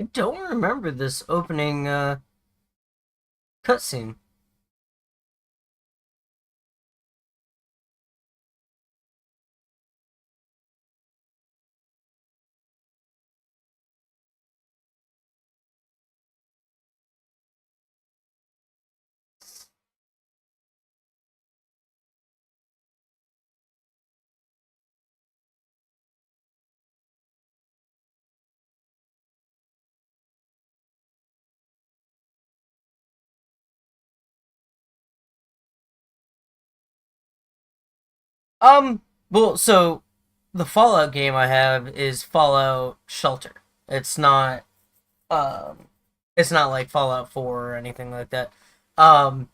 A: I don't remember this opening cutscene. Well, so the Fallout game I have is Fallout Shelter. It's not um it's not like Fallout 4 or anything like that. Um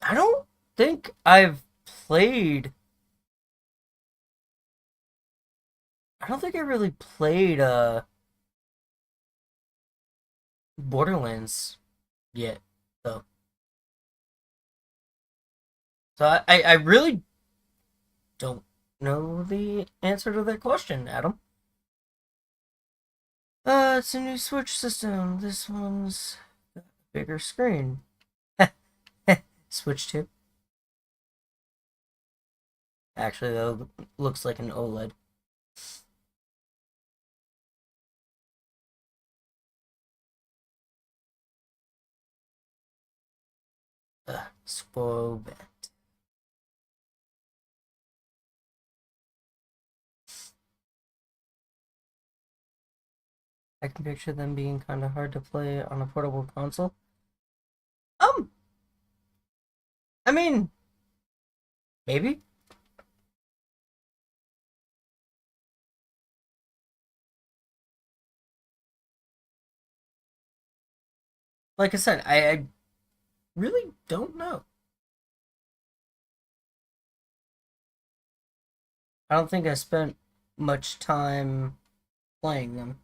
A: I don't think I've played I don't think I really played Borderlands yet though. So I really don't know the answer to that question, Adam. It's a new Switch system. This one's got a bigger screen. Switch 2. Actually, though, looks like an OLED. Swobet. I can picture them being kind of hard to play on a portable console. Um, I mean, maybe. Like I said, I really don't know. I don't think I spent much time playing them.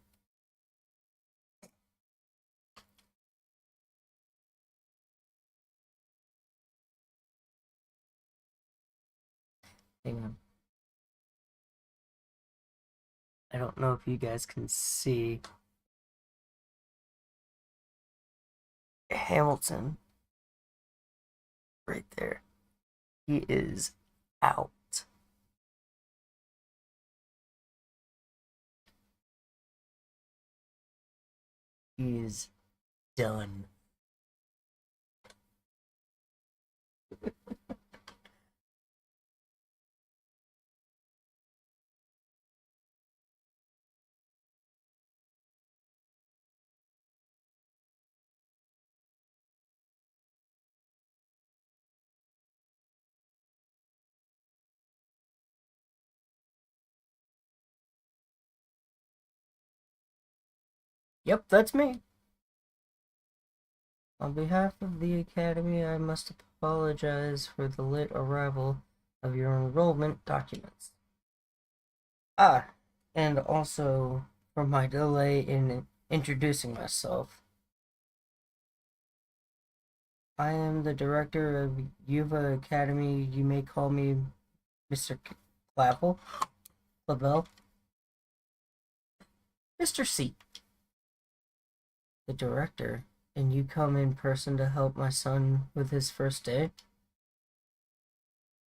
A: Hang on. I don't know if you guys can see Hamilton right there. He is out. He is done. Yep, that's me. On behalf of the Academy, I must apologize for the late arrival of your enrollment documents. Ah, and also for my delay in introducing myself. I am the director of Yuva Academy. You may call me Mr. Clavel, Mr. C. The director, and you come in person to help my son with his first day?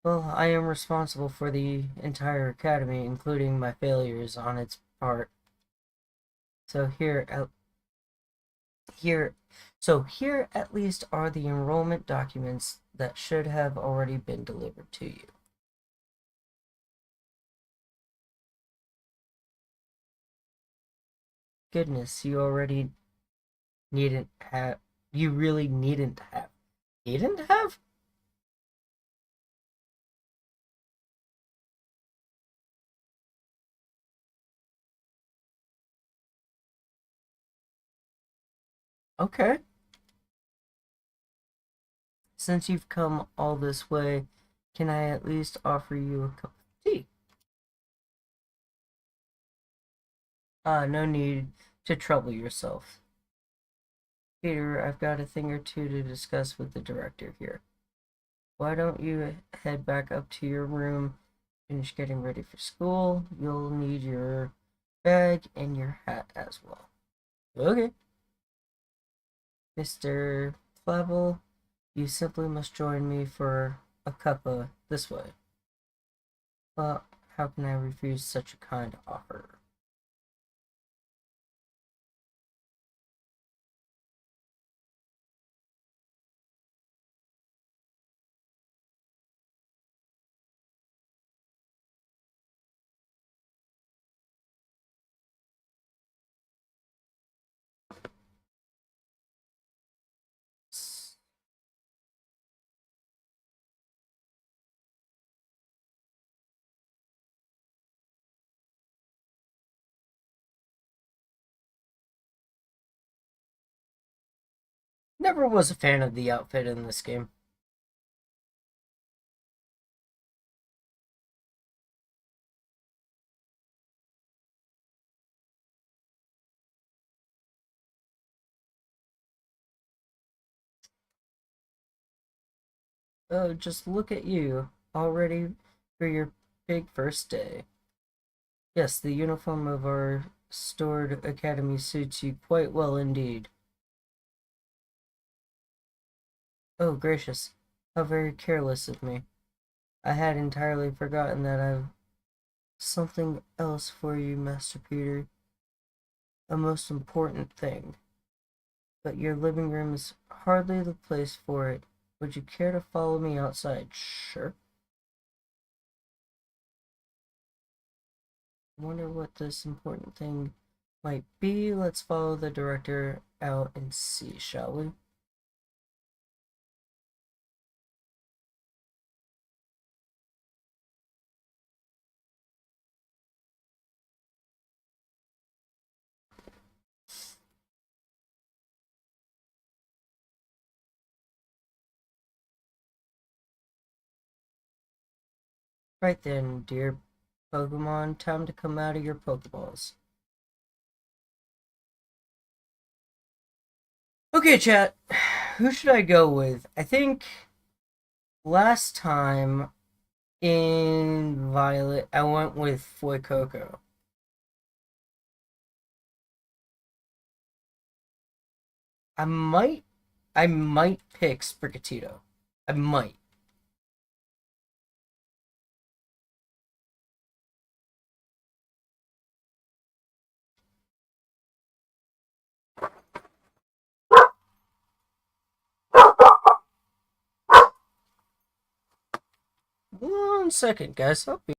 A: Well, I am responsible for the entire academy, including my failures on its part. So here at least are the enrollment documents that should have already been delivered to you. Goodness, needn't have you really needn't have? Okay. Since you've come all this way, can I at least offer you a cup of tea? No need to trouble yourself. Peter, I've got a thing or two to discuss with the director here. Why don't you head back up to your room, finish getting ready for school? You'll need your bag and your hat as well. Okay. Mr. Flavel, you simply must join me for a cuppa this way. But how can I refuse such a kind offer? Never was a fan of the outfit in this game. Oh, just look at you, all ready for your big first day. Yes, the uniform of our stored academy suits you quite well indeed. Oh, gracious, how very careless of me. I had entirely forgotten that I've something else for you, Master Peter. A most important thing. But your living room is hardly the place for it. Would you care to follow me outside? Sure. Wonder what this important thing might be. Let's follow the director out and see, shall we? Right then, dear Pokemon, time to come out of your Pokeballs. Okay, chat. Who should I go with? I think last time in Violet, I went with Fuecoco. I might, I might pick Sprigatito. I might. 1 second, guys. I'll be.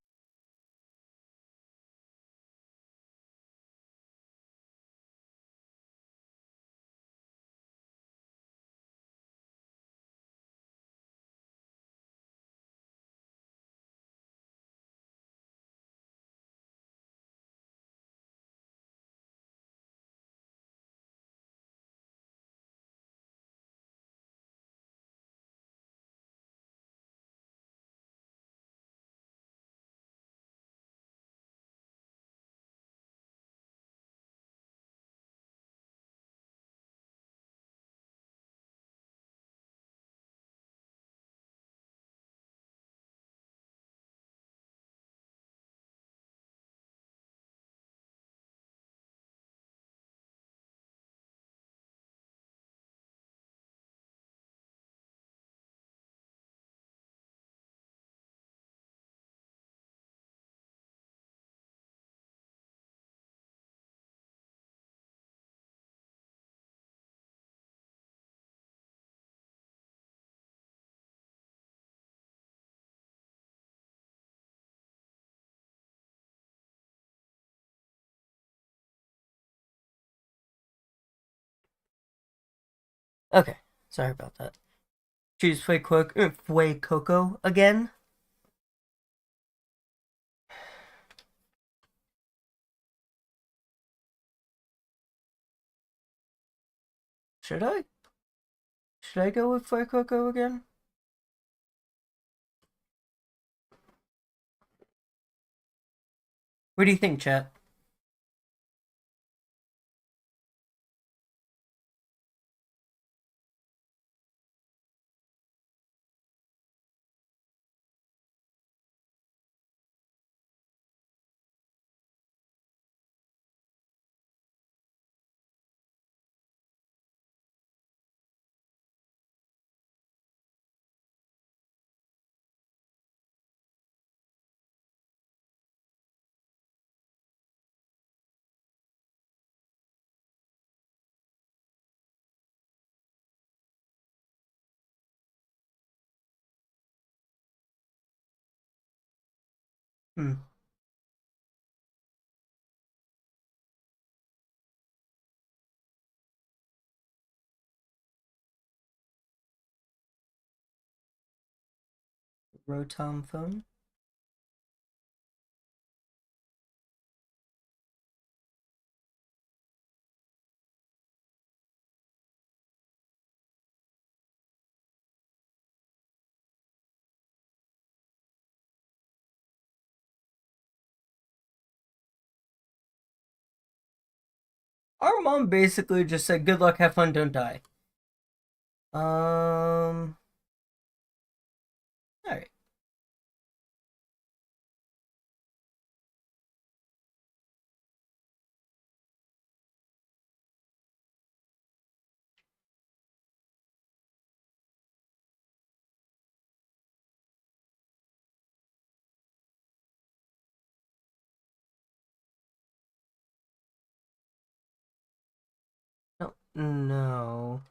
A: Okay, sorry about that. Choose Fue Coco again. Should I? Should I go with Fue Coco again? What do you think, chat? Hmm. Rotom phone? Our mom basically just said, good luck, have fun, don't die. Alright. No, no.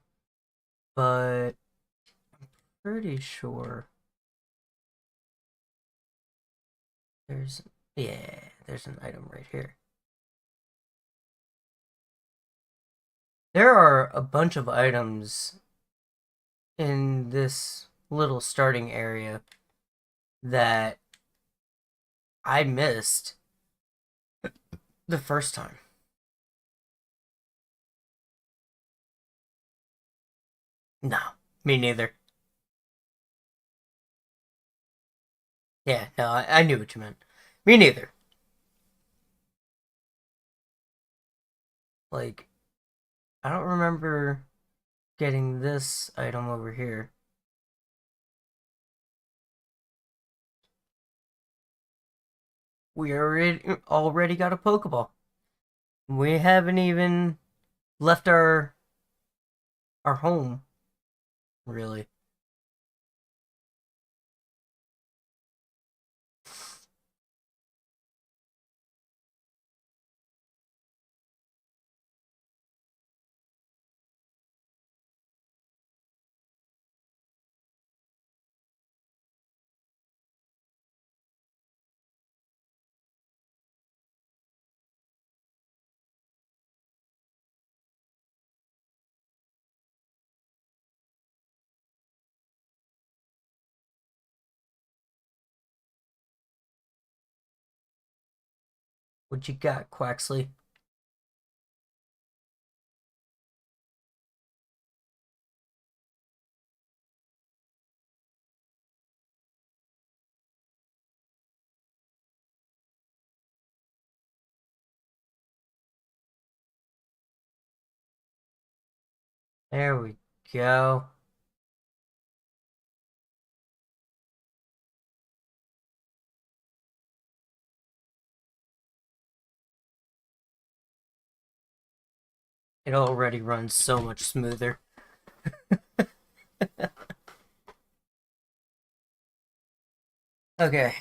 A: But pretty sure there's, yeah, there's an item right here. There are a bunch of items in this little starting area that I missed the first time. No, me neither. Yeah, no, I knew what you meant. Me neither. Like, I don't remember getting this item over here. We already got a Pokeball. We haven't even left our home, really. What you got, Quaxley? There we go. It already runs so much smoother. Okay.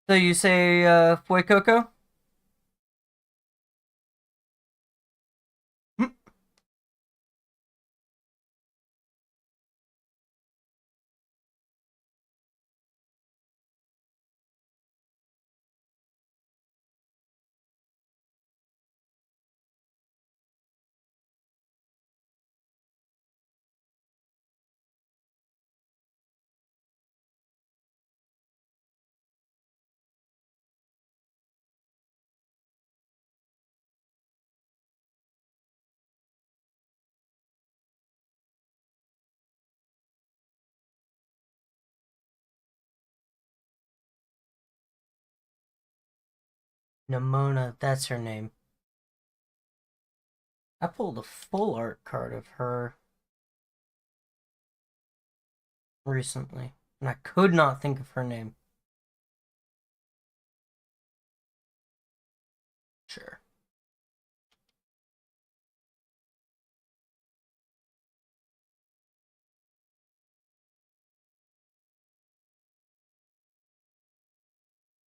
A: So you say Foy Coco? Hmm. Nimona, that's her name. I pulled a full art card of her recently, and I could not think of her name. Sure.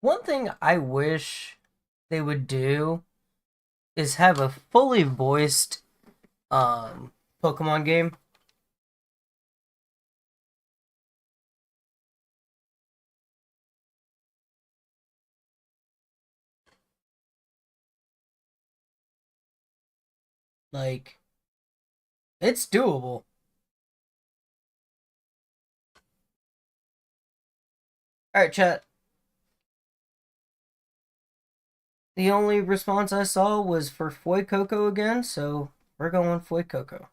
A: One thing I wish they would do is have a fully voiced Pokemon game. Like, it's doable. Alright, chat. The only response I saw was for Foy Coco again, so we're going Foy Coco.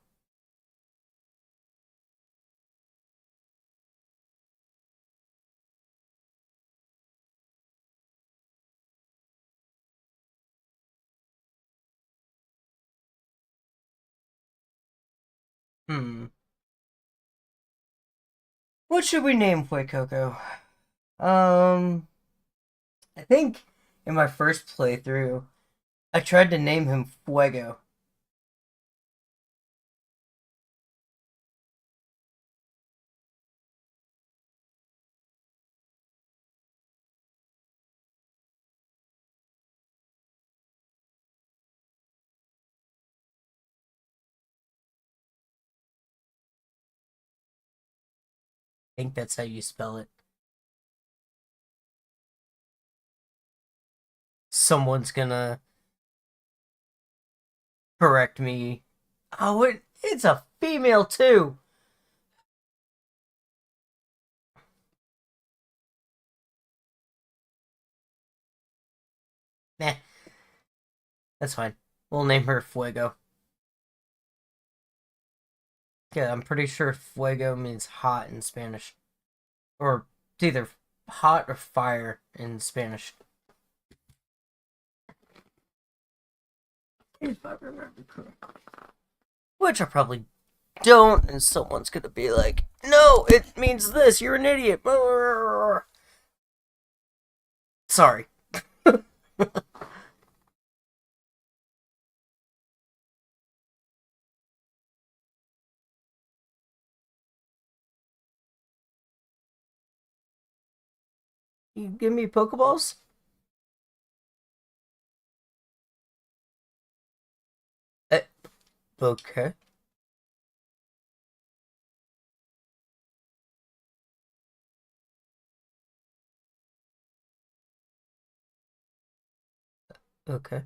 A: Hmm. What should we name Foy Coco? I think in my first playthrough, I tried to name him Fuego. I think that's how you spell it. Someone's gonna correct me. Oh, it's a female too. Nah, that's fine. We'll name her Fuego. Yeah, I'm pretty sure Fuego means hot in Spanish. Or it's either hot or fire in Spanish. If I remember correctly. Which I probably don't, and someone's gonna be like, no, it means this, you're an idiot. Sorry. You give me Pokeballs? Eh, okay. Okay.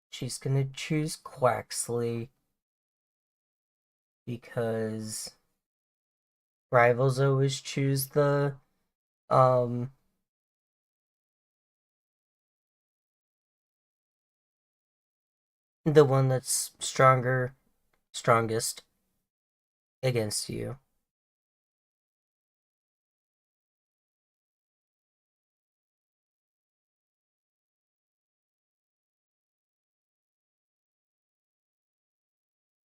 A: She's gonna choose Quaxley because rivals always choose um the one that's strongest against you.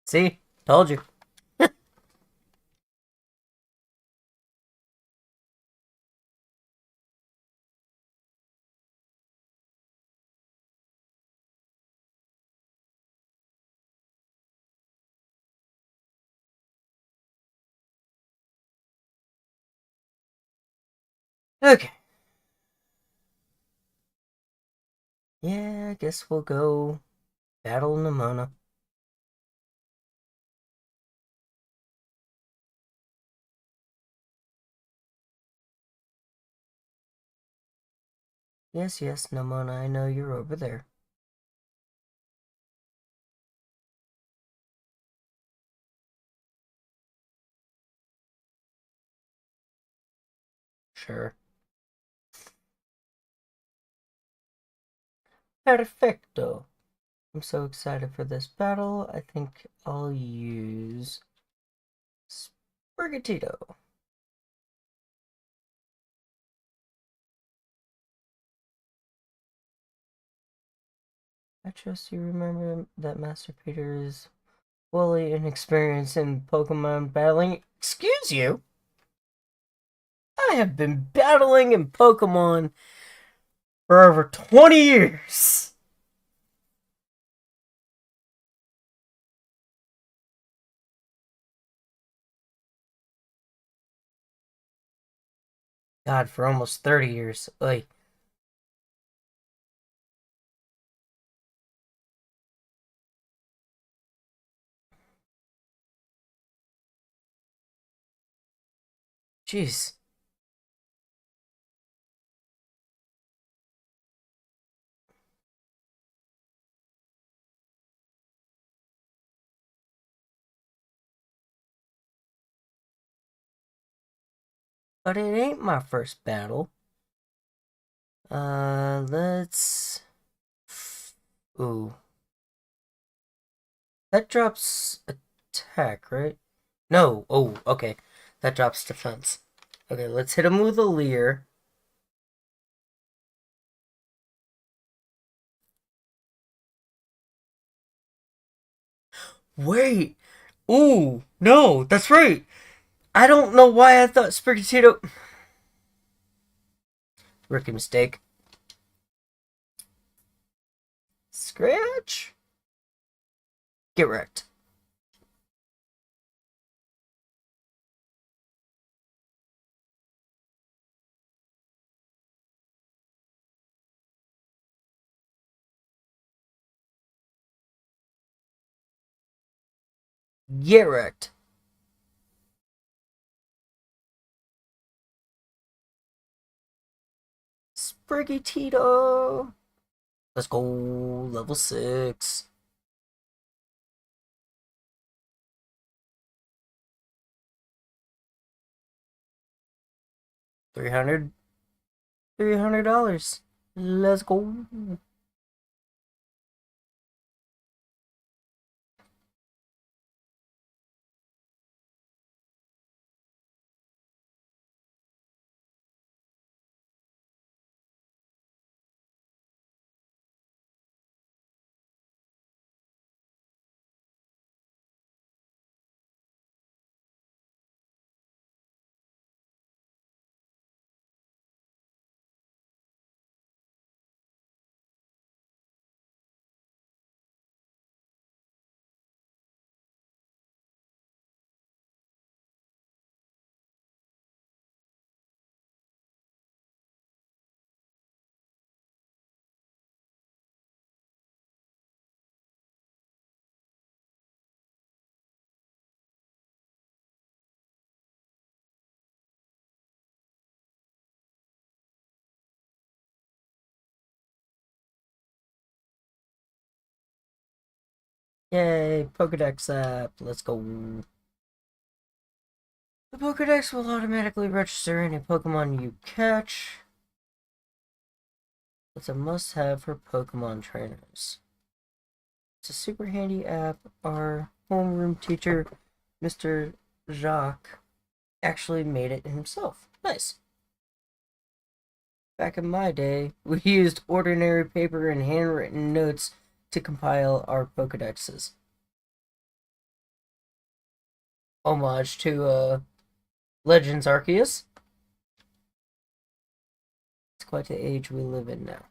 A: See? Told you. Okay. Yeah, I guess we'll go battle Nimona. Yes, yes, Nimona, I know you're over there. Sure. Perfecto. I'm so excited for this battle. I think I'll use Sprigatito. I trust you remember that Master Peter is fully inexperienced in Pokemon battling. Excuse you? I have been battling in Pokemon for over 20 years. God, for almost 30 years. Like, jeez. But it ain't my first battle. Let's. Ooh. That drops attack, right? No. Oh, okay. That drops defense. Okay, let's hit him with a Leer. Wait. Ooh, no, that's right. I don't know why I thought Sprigatito. Rookie mistake. Scratch? Get wrecked. Get wrecked. Sprigatito. Let's go. Level 6. 300. $300. Let's go. Yay, Pokedex app. Let's go. The Pokedex will automatically register any Pokemon you catch. It's a must-have for Pokemon trainers. It's a super handy app. Our homeroom teacher, Mr. Jacques, actually made it himself. Nice. Back in my day, we used ordinary paper and handwritten notes to compile our Pokedexes. Homage to Legends Arceus. It's quite the age we live in now.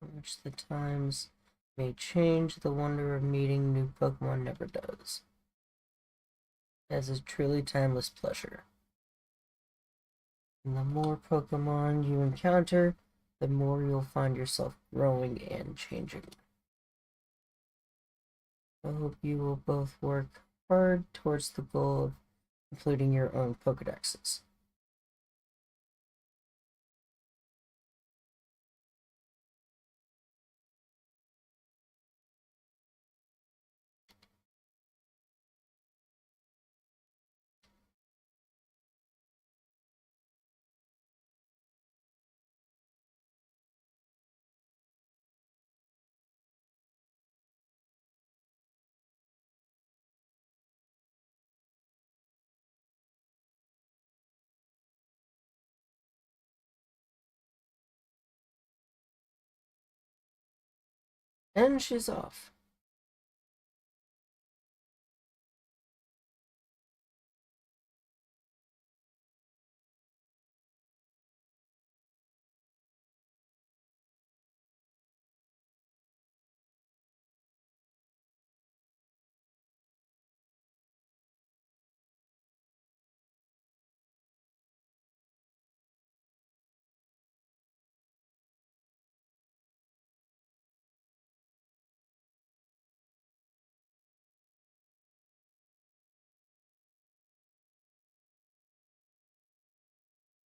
A: Which the times may change, the wonder of meeting new Pokemon never does. As a truly timeless pleasure. And the more Pokemon you encounter, the more you'll find yourself growing and changing. I hope you will both work hard towards the goal of completing your own Pokedexes. And she's off.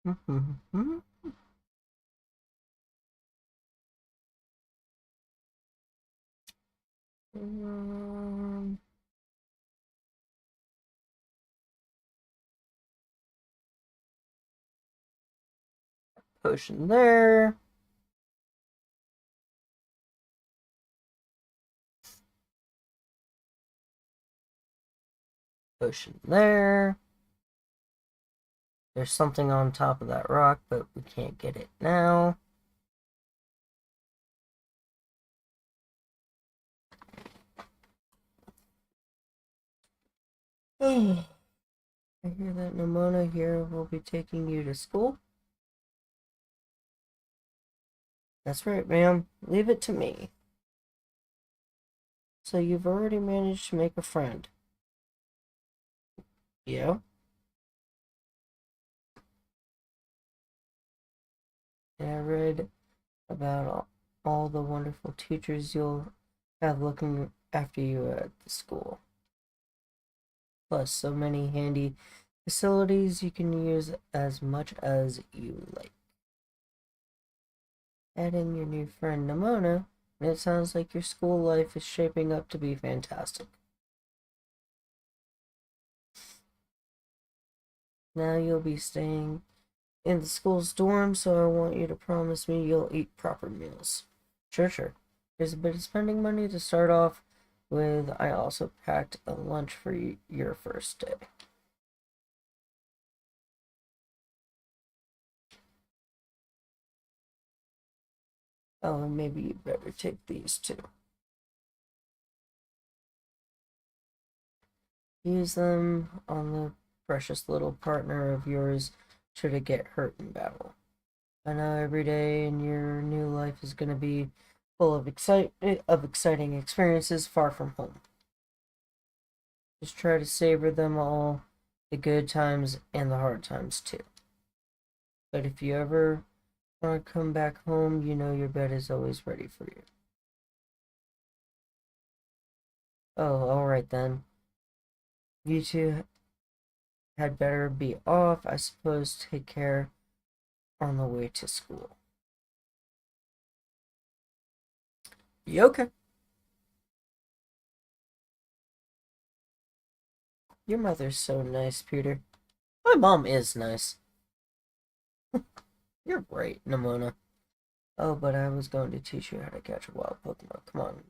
A: Um, Potion there. Potion there. There's something on top of that rock, but we can't get it now. I hear that Nimona here will be taking you to school. That's right, ma'am. Leave it to me. So you've already managed to make a friend. Yeah? And I read about all the wonderful teachers you'll have looking after you at the school. Plus, so many handy facilities you can use as much as you like. Add in your new friend Nimona, and it sounds like your school life is shaping up to be fantastic. Now you'll be staying in the school's dorm, so I want you to promise me you'll eat proper meals. Sure, sure. There's a bit of spending money to start off with. I also packed a lunch for your first day. Oh, and maybe you better take these too. Use them on the precious little partner of yours should it get hurt in battle. I know every day in your new life is going to be full of exciting experiences far from home. Just try to savor them all, the good times and the hard times too. But if you ever want to come back home, you know your bed is always ready for you. Oh, alright then. You two had better be off. I suppose take care on the way to school. You okay? Your mother's so nice, Peter. My mom is nice. You're right, Nimona. Oh, but I was going to teach you how to catch a wild Pokemon. Come on,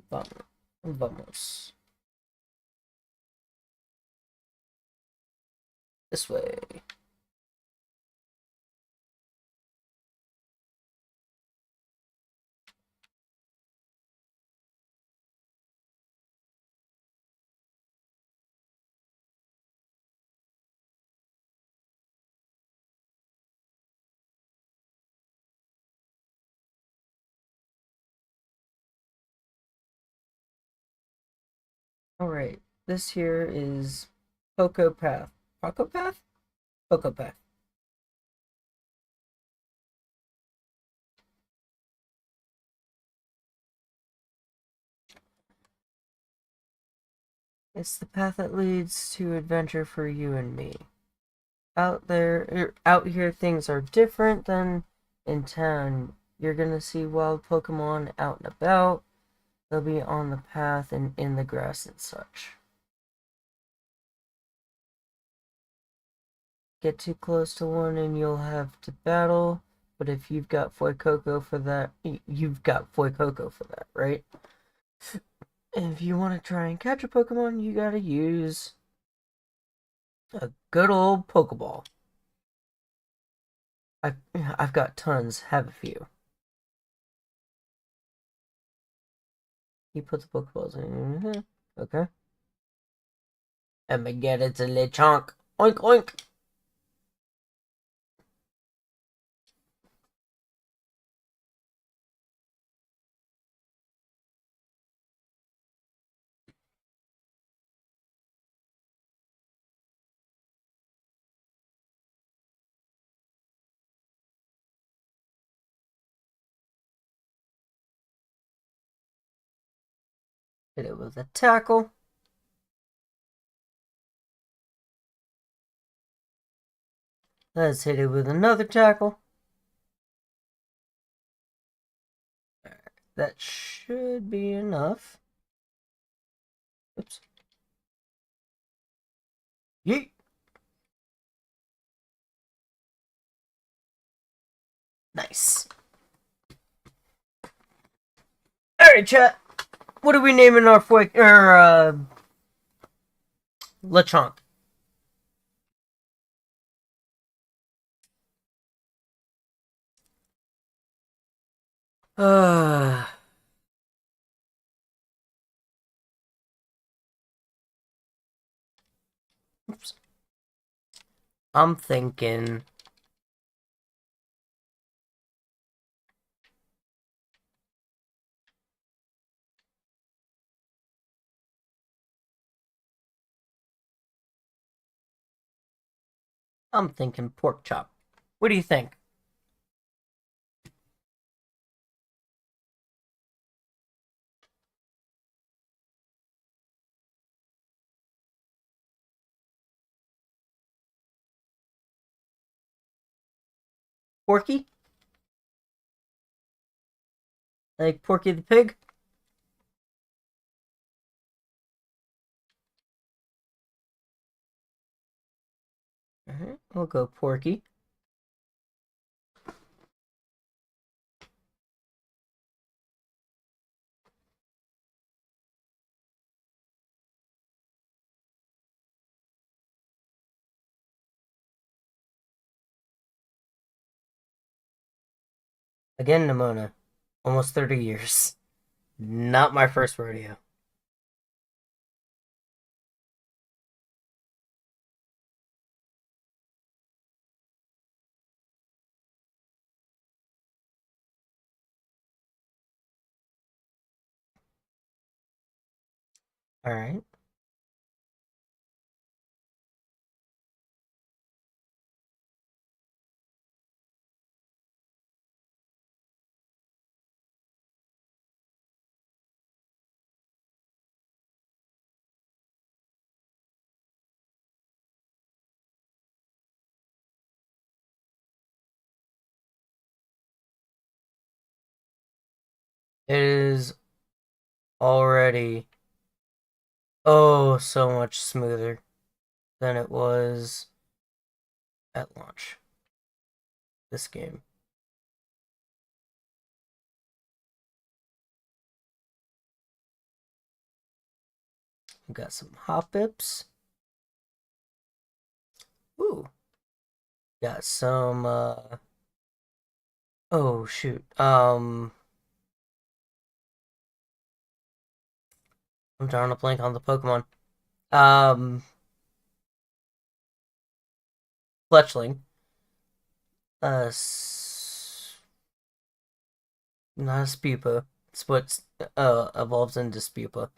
A: vamos. This way. Alright, this here is Poco Path. Poco Path? Poco Path. It's the path that leads to adventure for you and me. Out here, things are different than in town. You're gonna see wild Pokemon out and about. They'll be on the path and in the grass and such. Get too close to one and you'll have to battle. But if you've got Fuecoco for that, you've got Fuecoco for that, right? If you want to try and catch a Pokemon, you gotta use a good old Pokeball. I've got tons. Have a few. He puts the Pokeballs in. Okay. And we get it to Lechonk. Oink oink. Hit it with a tackle. Let's hit it with another tackle. That should be enough. Oops. Yeet. Nice. Alright, chat. What are we naming our Lechonk? Uh, oops. I'm thinking. I'm thinking pork chop. What do you think? Porky? Like Porky the Pig? Alright, we'll go Porky. Again, Nimona. Almost 30 years. Not my first rodeo. Alright. It is already oh so much smoother than it was at launch. This game. We've got some hop pips. Ooh. Got some oh shoot. I'm drawing a blank on the Pokemon. Um Fletchling. Not a Spupa. It's what evolves into Spupa.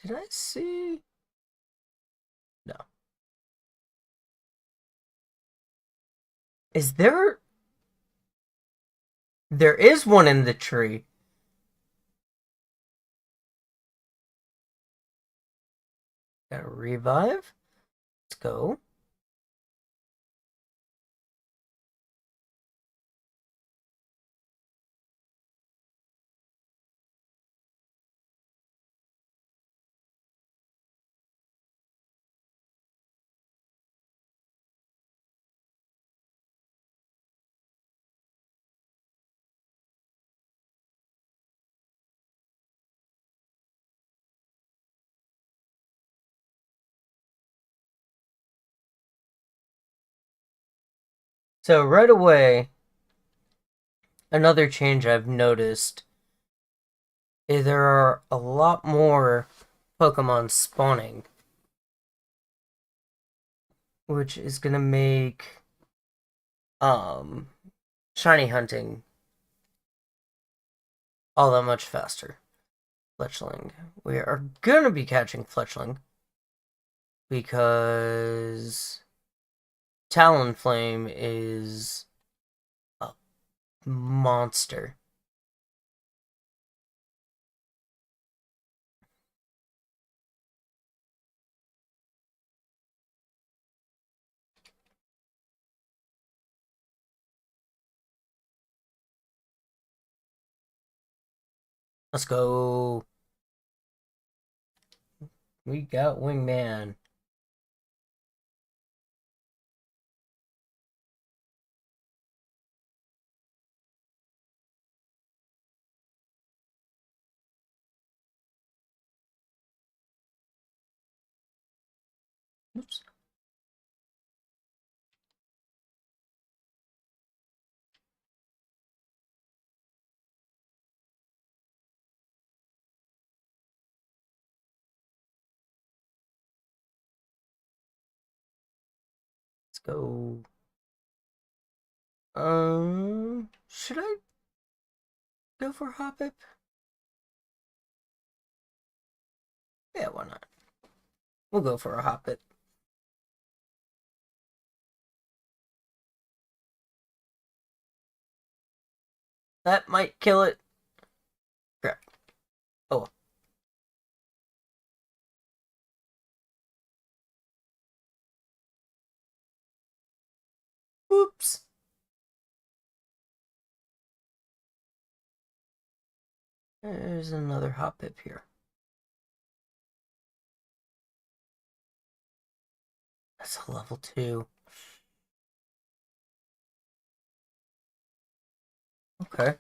A: Did I see? No. Is there? There is one in the tree. Got a revive. Let's go. So right away, another change I've noticed is there are a lot more Pokemon spawning, which is gonna make um shiny hunting all that much faster. Fletchling. We are gonna be catching Fletchling because Talonflame is a monster. Let's go. We got Wingman. Oops. Let's go. Should I go for Hoppip? Yeah, why not? We'll go for a Hoppip. That might kill it. Crap. Oh well. Oops. There's another Hoppip here. That's a level 2. Okay.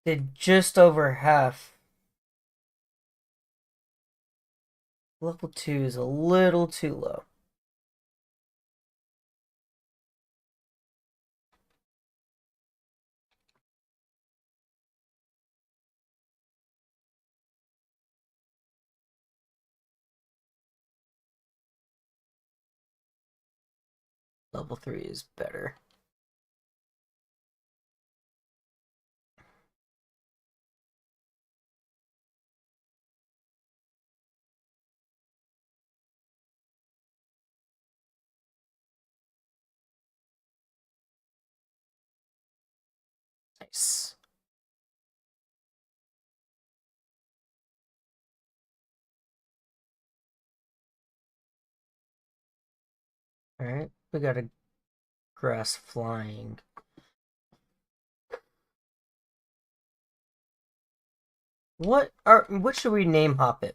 A: Did just over half. Level 2 is a little too low. Level 3 is better. Nice. Alright, we got a grass flying. What should we name Hoppip?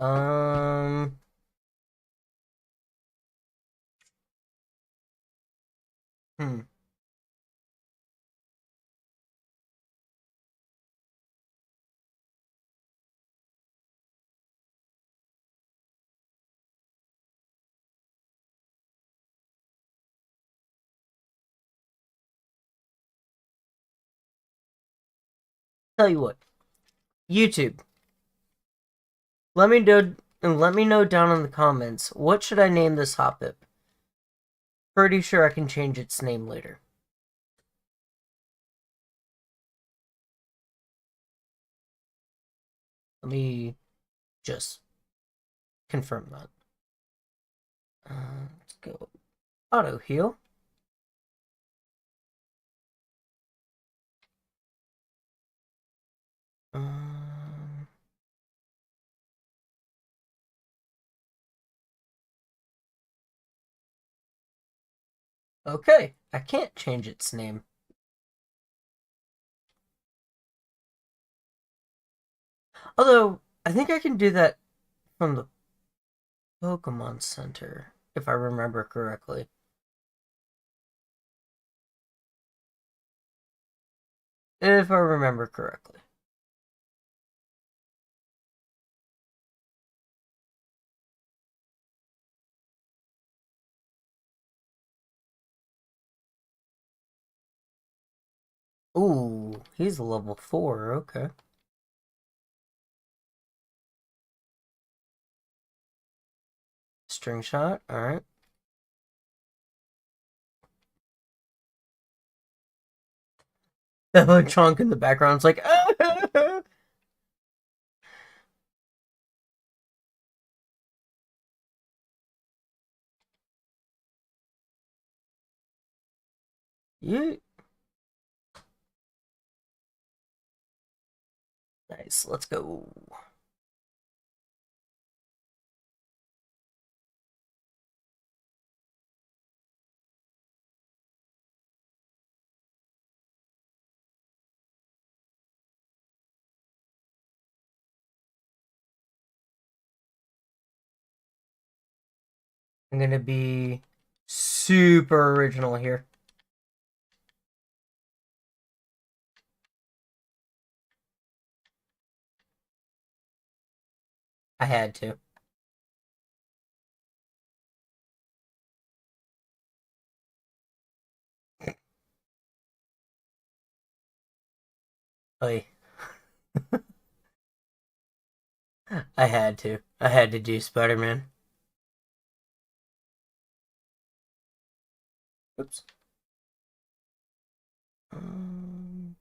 A: Um hmm. Tell you what, YouTube, let me know down in the comments, what should I name this Hoppip? Pretty sure I can change its name later. Let me just confirm that. Let's go auto heal. Um, okay, I can't change its name. Although, I think I can do that from the Pokemon Center, if I remember correctly. If I remember correctly. Ooh, he's a level 4, okay. String shot, alright. The chunk in the background's like, ah! Yeah. Nice, let's go. I'm gonna be super original here. I had to. Like, I had to. I had to do Spider-Man. Oops. Um,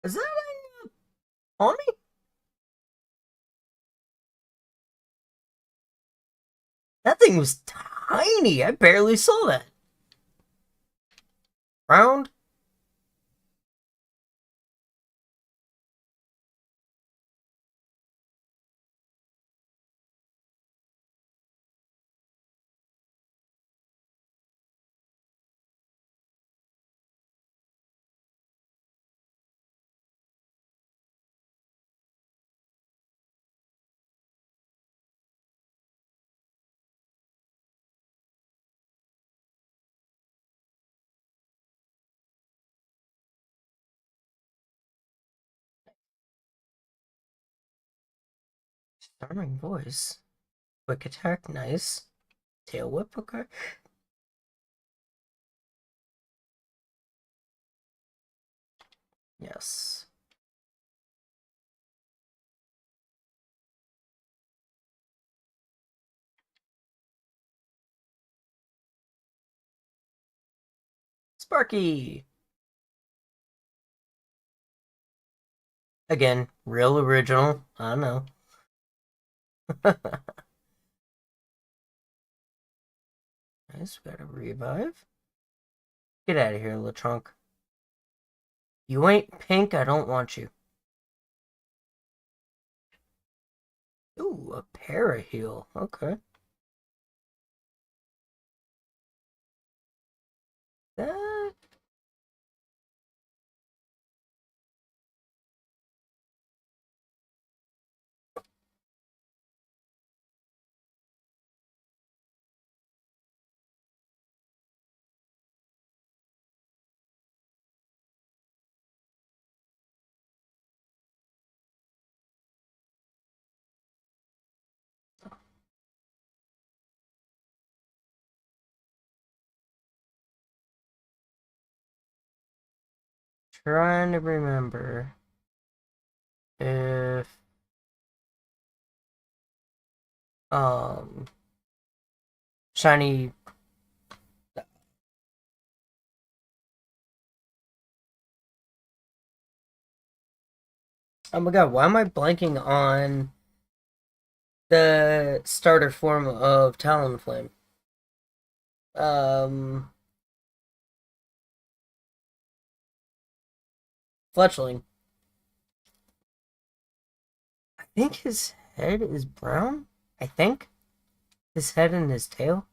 A: is that on me? That thing was tiny. I barely saw that. Round. Charming voice. Quick attack, nice. Tail whip, okay. Yes. Sparky. Again, real original. I know. Nice, we got a revive. Get out of here, Lechonk. You ain't pink, I don't want you. Ooh, a paraheal. Okay. That... Trying to remember if shiny. Oh my god, why am I blanking on the starter form of Talonflame? Um, Fletchling. I think his head is brown. I think his head and his tail.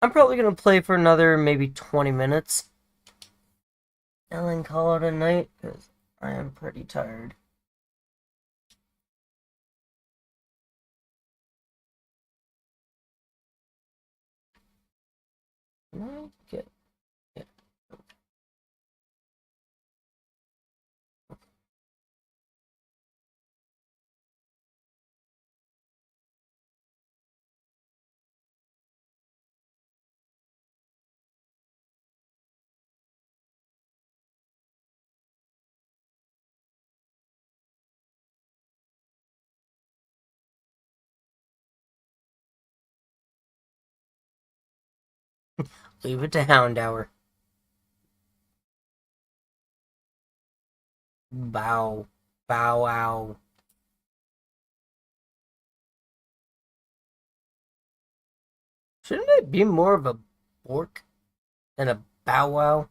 A: I'm probably gonna play for another maybe 20 minutes and then call it a night because I am pretty tired. Can I get yeah. Leave it to Hound Hour. Bow. Bow wow. Shouldn't it be more of a bork than a bow wow?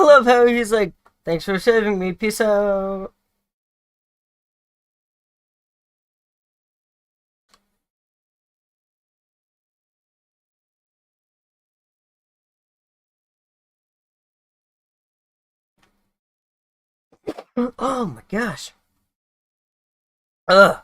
A: I love how he's like, thanks for saving me, peace out. Oh my gosh. Ugh.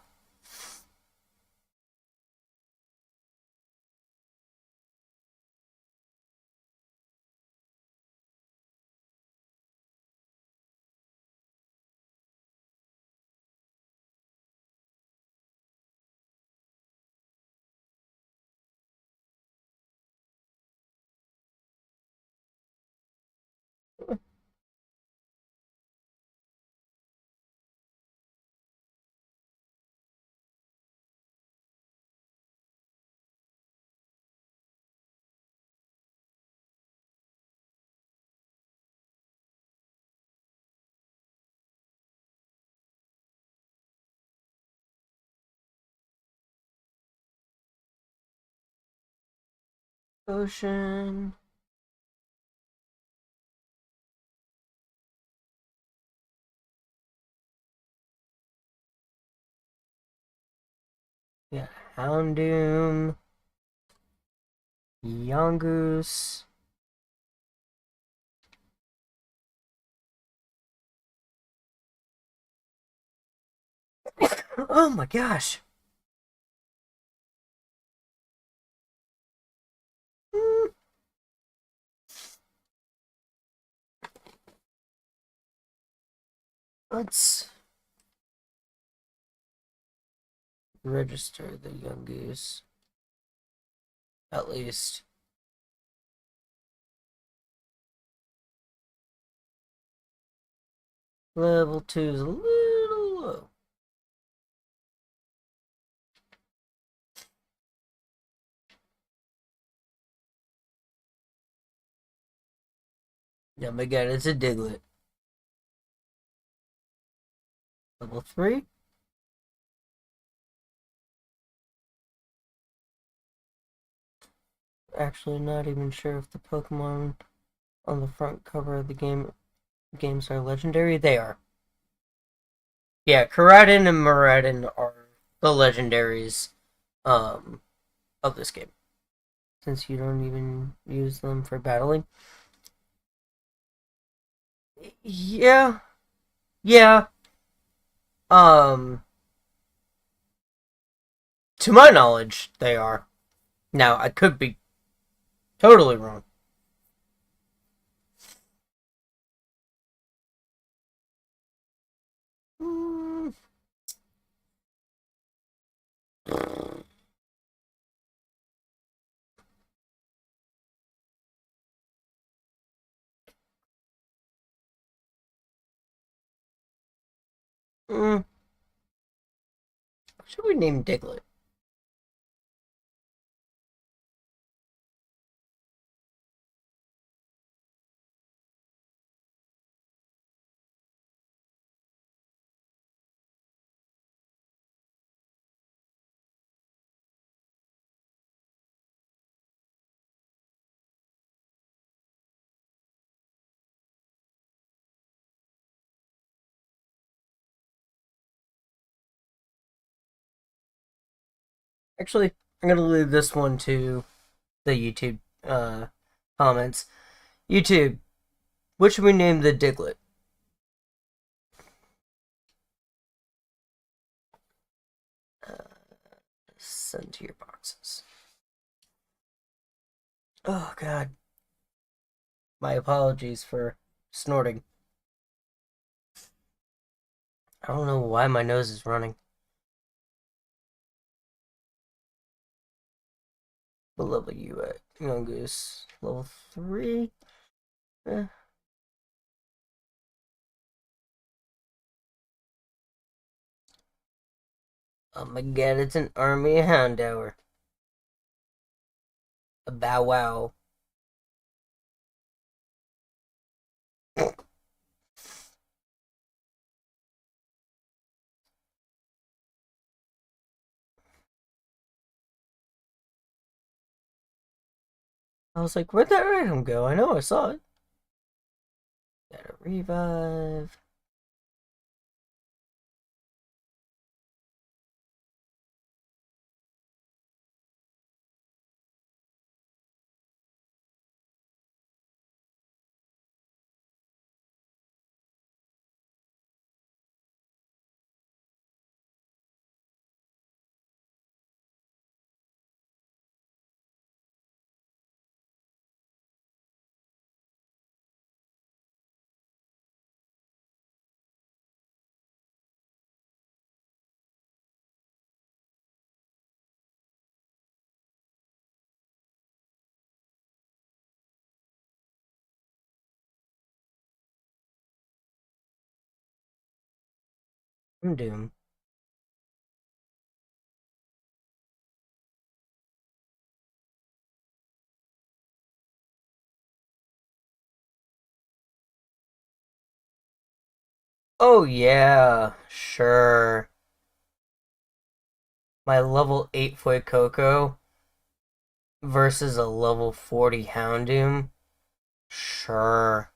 A: Ocean. Yeah, Houndoom. Yongoose. Oh my gosh. Mm, Let's register the Yongoose. At least. Level 2 is a little low. Yeah, my god, it's a Diglett. Level 3? Actually, not even sure if the Pokemon on the front cover of the games are legendary. They are. Yeah, Karadin and Maradin are the legendaries um of this game. Since you don't even use them for battling. Yeah. Yeah. Um to my knowledge, they are. Now, I could be totally wrong. Mm. Mm. What should we name Diglett? Actually, I'm gonna leave this one to the YouTube comments. YouTube, what should we name the Diglett? Send to your boxes. Oh god. My apologies for snorting. I don't know why my nose is running. What level you at? Youngest. Level 3? Eh. Oh my god, it's an army of Houndour. A bow wow. I was like, where'd that item go? I know I saw it. Revive. I'm doomed. Oh yeah, sure. My level 8 Fuecoco versus a level 40 Houndoom? Sure.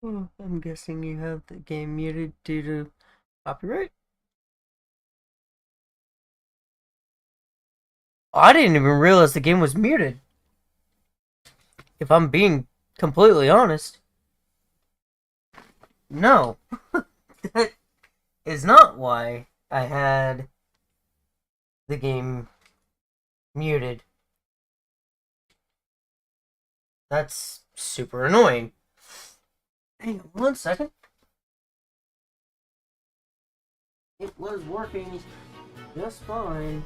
A: I'm guessing you have the game muted due to copyright? Oh, I didn't even realize the game was muted. If I'm being completely honest. No. That is not why I had the game muted. That's super annoying. Hang on 1 second. It was working just fine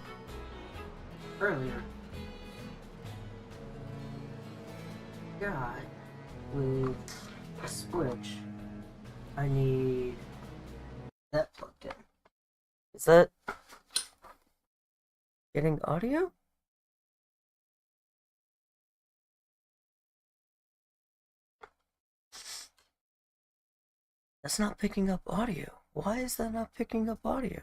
A: earlier. God, with a switch, I need that plugged in. Is that getting audio? That's not picking up audio. Why is that not picking up audio?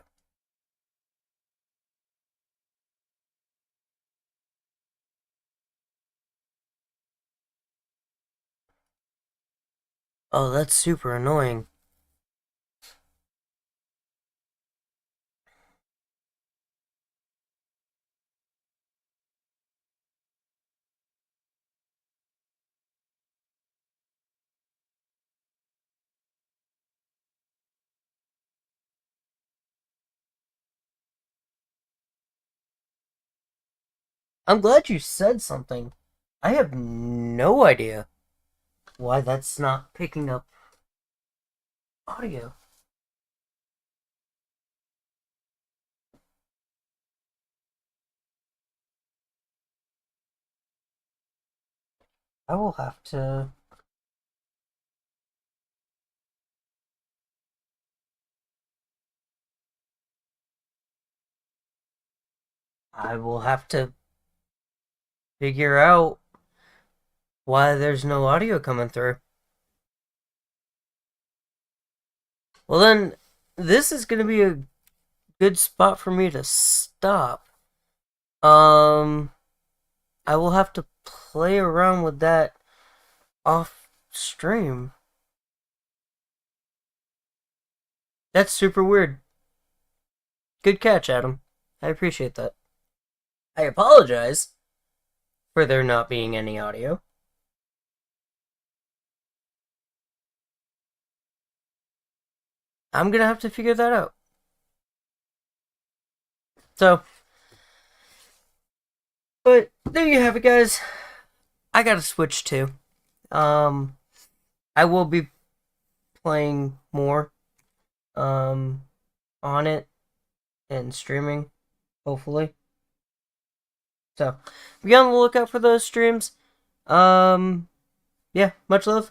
A: Oh, that's super annoying. I'm glad you said something. I have no idea why that's not picking up audio. I will have to. I will have to figure out why there's no audio coming through. Well, then, this is going to be a good spot for me to stop. Um, I will have to play around with that off stream. That's super weird. Good catch, Adam. I appreciate that. I apologize for there not being any audio. I'm gonna have to figure that out. So, but there you have it, guys. I gotta switch too. I will be playing more, um, on it and streaming, hopefully. So, be on the lookout for those streams. Yeah, much love.